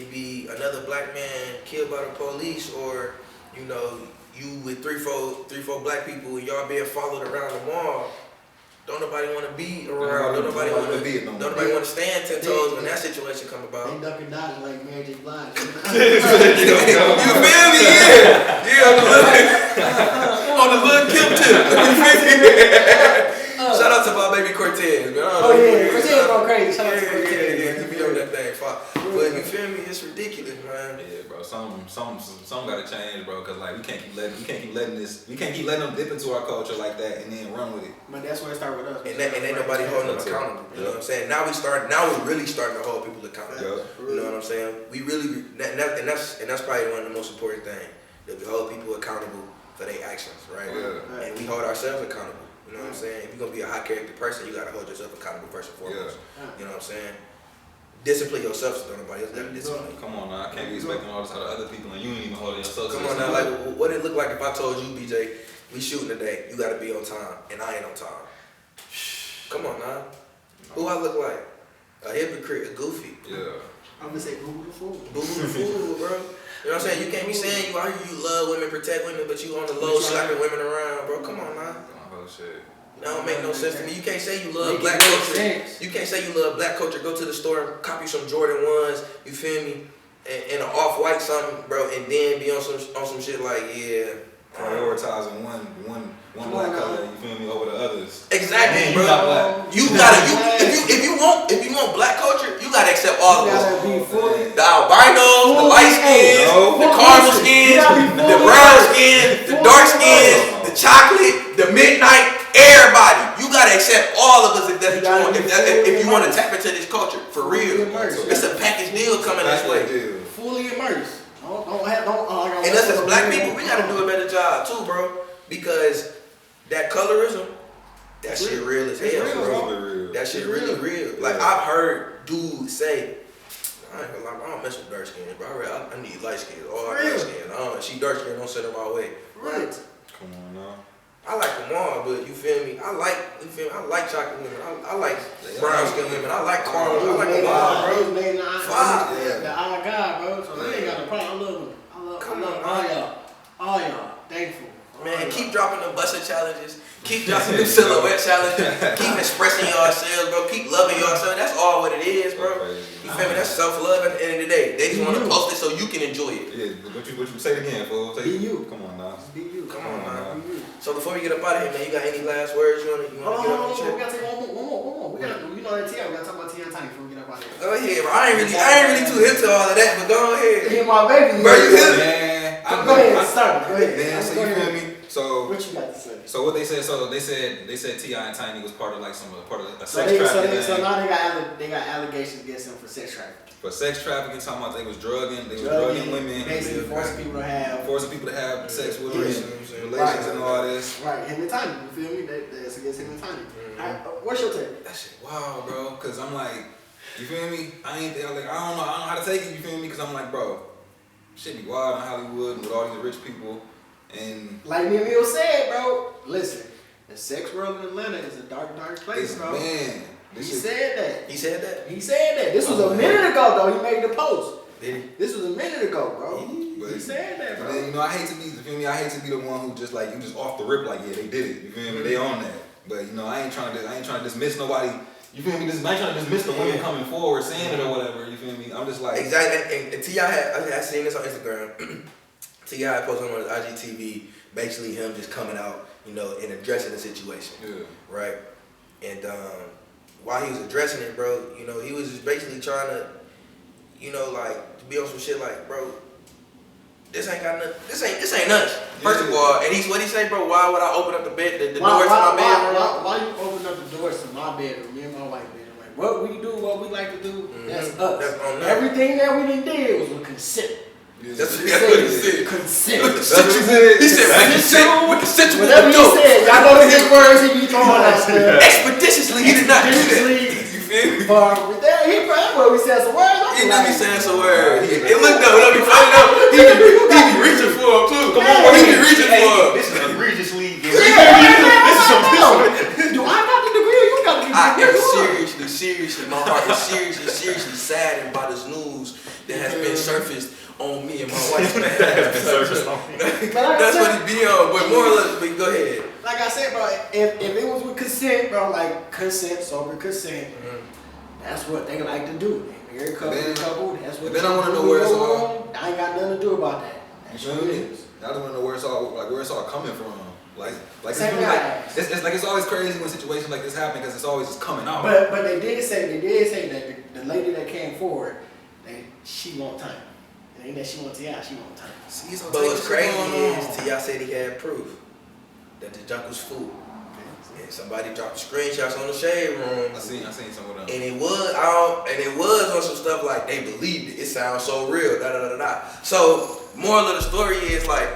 Speaker 1: be another black man killed by the police, or you know, you with three, four black people and y'all being followed around the mall. Don't nobody want to be around. Don't nobody want to stand 10 toes when that situation come about.
Speaker 2: They ducking down like Mary J. Blige.
Speaker 1: You feel me? Yeah. On the little Kim tip. Shout out to my baby Cortez, man.
Speaker 2: Cortez going crazy. Shout out to Cortez.
Speaker 1: Yeah, he be on that thing. But you feel me? It's ridiculous, man.
Speaker 3: Yeah, bro. Some gotta change, bro. Cause like we can't keep letting them dip into our culture like that and then run with it.
Speaker 2: But that's where it started with us.
Speaker 1: And ain't nobody holding them accountable. You know what I'm saying? Now we're really starting to hold people accountable. You know what I'm saying? We really, and that's probably one of the most important things, that we hold people accountable for their actions, right?
Speaker 3: Yeah.
Speaker 1: And we hold ourselves accountable. You know what I'm saying? If you're gonna be a high character person, you gotta hold yourself accountable first and foremost. You know what I'm saying? Discipline yourself so nobody else gotta discipline you.
Speaker 3: Come on now, I can't be expecting all this out of other people and you ain't even holding yourself.
Speaker 1: Come on now, like what it look like if I told you, BJ, we shooting today, you gotta be on time, and I ain't on time. Come on now. Who I look like? A hypocrite, a goofy.
Speaker 3: Yeah.
Speaker 2: I'm gonna say boo-boo the fool.
Speaker 1: Boo-boo the fool, bro. You know what I'm saying? You can't be saying you out here, you love women, protect women, but you on the low slapping women around, bro. Come on now.
Speaker 3: Oh shit.
Speaker 1: That don't make no sense to me. You can't say you love black culture. You can't say you love black culture. Go to the store and copy some Jordan 1s. You feel me? And an off-white something, bro. And then be on some shit like
Speaker 3: prioritizing one black color. You feel me over the others.
Speaker 1: Exactly, bro. You gotta if you want black culture, you gotta accept all of us. The albinos, the light skins, the caramel skins, the brown skins, the dark skins, the chocolate, the midnight. Everybody, you gotta accept all of us if that's what you want. If you want to tap into this culture for real, it's a package deal coming this way.
Speaker 2: Fully immersed.
Speaker 1: And us as black people, we gotta do a better job too, bro. Because that colorism, that shit real as hell, bro. That shit really real. Like I've heard dudes say, I ain't gonna lie, I don't mess with dark skin, bro. I need light skin. Oh, I dark skin. She dark skin, don't send her my way.
Speaker 2: Right.
Speaker 3: Come on now.
Speaker 1: I like them all, but you feel me? I like chocolate women. I like brown skin women. I like caramel. I like them all, bro.
Speaker 2: The eye of God, bro. So they ain't got no problem. I love them. I love all y'all. Thankful.
Speaker 1: Man, keep dropping the busted challenges. Keep dropping the silhouette challenges. Keep expressing yourselves, bro. Keep loving yourself. That's all what it is, bro. You feel me? That's self-love at the end of the day. They just want to post it so you can enjoy it.
Speaker 3: Yeah, what you say it again, fool.
Speaker 2: Be you.
Speaker 3: Come on now.
Speaker 2: Be you.
Speaker 1: Come on now. So before we get up out of here, man, you got any last words you want to get up your trip?
Speaker 2: We gotta take one more. You know that T.I. We gotta talk about T.I. and Tiny before we get up out of here.
Speaker 1: Go ahead, bro. I ain't really too hip to all of that, but go ahead.
Speaker 2: He my baby.
Speaker 1: Bro, you hip?
Speaker 3: Man, I
Speaker 2: Go ahead, start. Go ahead.
Speaker 3: Then, so you feel me? So
Speaker 2: what you got to say?
Speaker 3: So what they said? So they said T.I. and Tiny was part of like part of a
Speaker 2: So
Speaker 3: sex trafficking.
Speaker 2: So now they got allegations against them for sex trafficking.
Speaker 3: For sex trafficking, talking about they was drugging women,
Speaker 2: basically forcing people to have
Speaker 3: sex with relations and all this.
Speaker 2: Right, him and Tiny. You feel me? That's against him and Tiny. What's your take?
Speaker 3: That shit, wow, bro. Cause I'm like, you feel me? I don't know how to take it. You feel me? Cause I'm like, bro, shit be wild in Hollywood with all these rich people. And
Speaker 2: like me and Will said, bro, listen, the sex world in Atlanta is a dark, dark place, bro.
Speaker 3: Man,
Speaker 2: he said that.
Speaker 1: He said that?
Speaker 2: He said that. This was a minute ago, though. He made the post.
Speaker 1: Did he?
Speaker 2: This was a minute ago, bro.
Speaker 3: But
Speaker 2: he said that, bro.
Speaker 3: Then, I hate to be, you feel me? I hate to be the one who just like, you just off the rip, like, yeah, they did it. You feel me? They on that. But, I ain't trying to dismiss nobody. You feel me? I ain't trying to dismiss the women coming forward saying it or whatever. You feel me? I'm just like.
Speaker 1: Exactly. And T.I. I seen this on Instagram. T.I. posted on his IGTV, basically him just coming out, and addressing the situation.
Speaker 3: Yeah.
Speaker 1: Right? And while he was addressing it, bro, he was just basically trying to, like, to be on some shit like, bro, this ain't got nothing. This ain't nothing. First of all, and what he say, bro? Why would I open up the doors to my bedroom?
Speaker 2: Why you open up the doors to my bedroom? Me and my wife bedroom. Like, what we do, what we like to do, that's us.
Speaker 1: That's on us.
Speaker 2: Everything that we did was with consent.
Speaker 1: That's what he said.
Speaker 2: Consent.
Speaker 1: That's what he said. He said, with consent.
Speaker 2: Whatever he said, y'all know his words he be throwing out there.
Speaker 1: Expeditiously, he did not do that. You feel me?
Speaker 2: He probably said some words.
Speaker 1: He did be saying some words. It looked though, when I be funny though, he be reaching for him too. Come on, he be reaching for him.
Speaker 4: This is egregiously.
Speaker 2: This is some do I got the degree or you got the degree?
Speaker 1: I am seriously, my heart is seriously saddened by this news that has been surfaced on me and my wife. That's what it be on. But more or less, but go ahead.
Speaker 2: Like I said, bro, if it was with consent, bro, like consent, sober consent, that's what they like to do. Married couple, that's what.
Speaker 3: Then I want to know where it's all.
Speaker 2: I ain't got nothing to do about that. That's what it is.
Speaker 3: I just want to know where it's all coming from. Like it's always crazy when situations like this happen because it's always just coming out.
Speaker 2: But they did say that the lady that came forward, she want time. It ain't that she want T.I., she want time.
Speaker 1: But what's crazy is T.I. said he had proof that the junk was food. And somebody dropped screenshots on the shade room.
Speaker 3: I seen some of them.
Speaker 1: And it was on some stuff like they believed it. It sounds so real. So moral of the story is like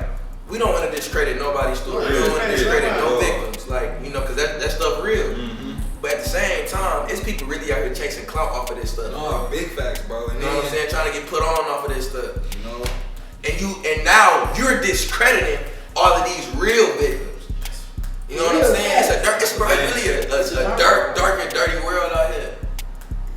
Speaker 1: we don't want to discredit nobody's story. We don't want to discredit no victims. Like, because that stuff real. But at the same time, it's people really out here chasing clout off of this stuff.
Speaker 3: No, big facts, bro. And
Speaker 1: you know what I'm saying? Trying to get put on off of this stuff. And now you're discrediting all of these real victims. You know what I'm saying? It's really a dark and dirty world out here.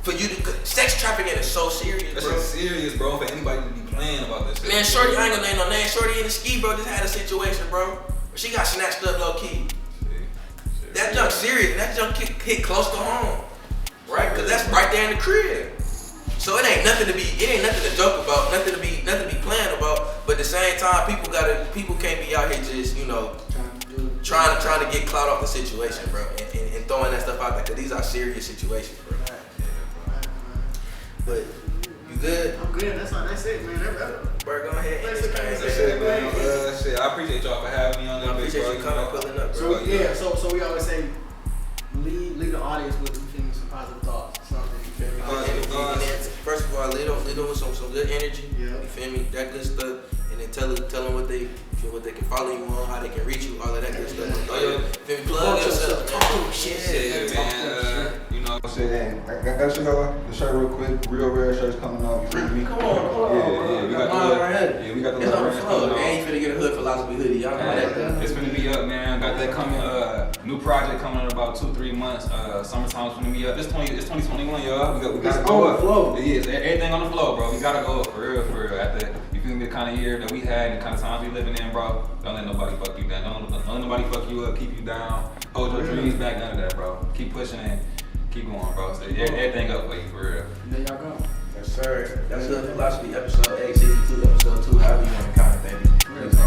Speaker 1: For you to sex trafficking is so serious, bro.
Speaker 3: That's serious, bro. For anybody to be playing about this shit.
Speaker 1: Man, Shorty, I ain't gonna name no name. Shorty in the ski, bro, just had a situation, bro. She got snatched up low key. That junk serious. That junk hit close to home, right? Cause that's right there in the crib. So it ain't nothing to joke about, nothing to be playing about. But at the same time, people can't be out here just, trying to get clout off the situation, bro, and throwing that stuff out there. Cause these are serious situations, bro. But you good?
Speaker 2: I'm good. That's it, man.
Speaker 1: Burr, go ahead.
Speaker 3: That's it, man. Shit, I appreciate y'all for having me on
Speaker 1: I
Speaker 3: this.
Speaker 1: appreciate you coming, pulling up, bro.
Speaker 2: So we always say, leave the audience with some positive thoughts, something. You feel me?
Speaker 1: First of all, lead them with some good energy.
Speaker 2: Yeah.
Speaker 1: You feel me? That good stuff, and then tell them what they can follow you on, how they can reach you, all of that good stuff. Plug yourself. Talk shit,
Speaker 3: man. I got the shirt real quick. Real rare shirts coming out. You feel me?
Speaker 1: Come on.
Speaker 3: Yeah, we got the hood. Yeah, we got the
Speaker 1: it's on the floor. Man, you finna get a hood philosophy hoodie. Y'all know that.
Speaker 4: It's finna be up, man. Got that coming. New project coming in about 2-3 months. Summertime's finna be up. It's 2021, y'all. We gotta go up.
Speaker 2: Flow.
Speaker 4: It is everything on the flow, bro. We gotta go up for real. After you feel me, the kind of year that we had, and the kind of times we living in, bro. Don't let nobody fuck you down. Don't let nobody fuck you up. Keep you down. Hold your dreams back. None of that, bro. Keep pushing and keep going, bro. So everything up for you, for real.
Speaker 2: There y'all go.
Speaker 1: Yes, sir. That's Hood Philosophy, episode 8.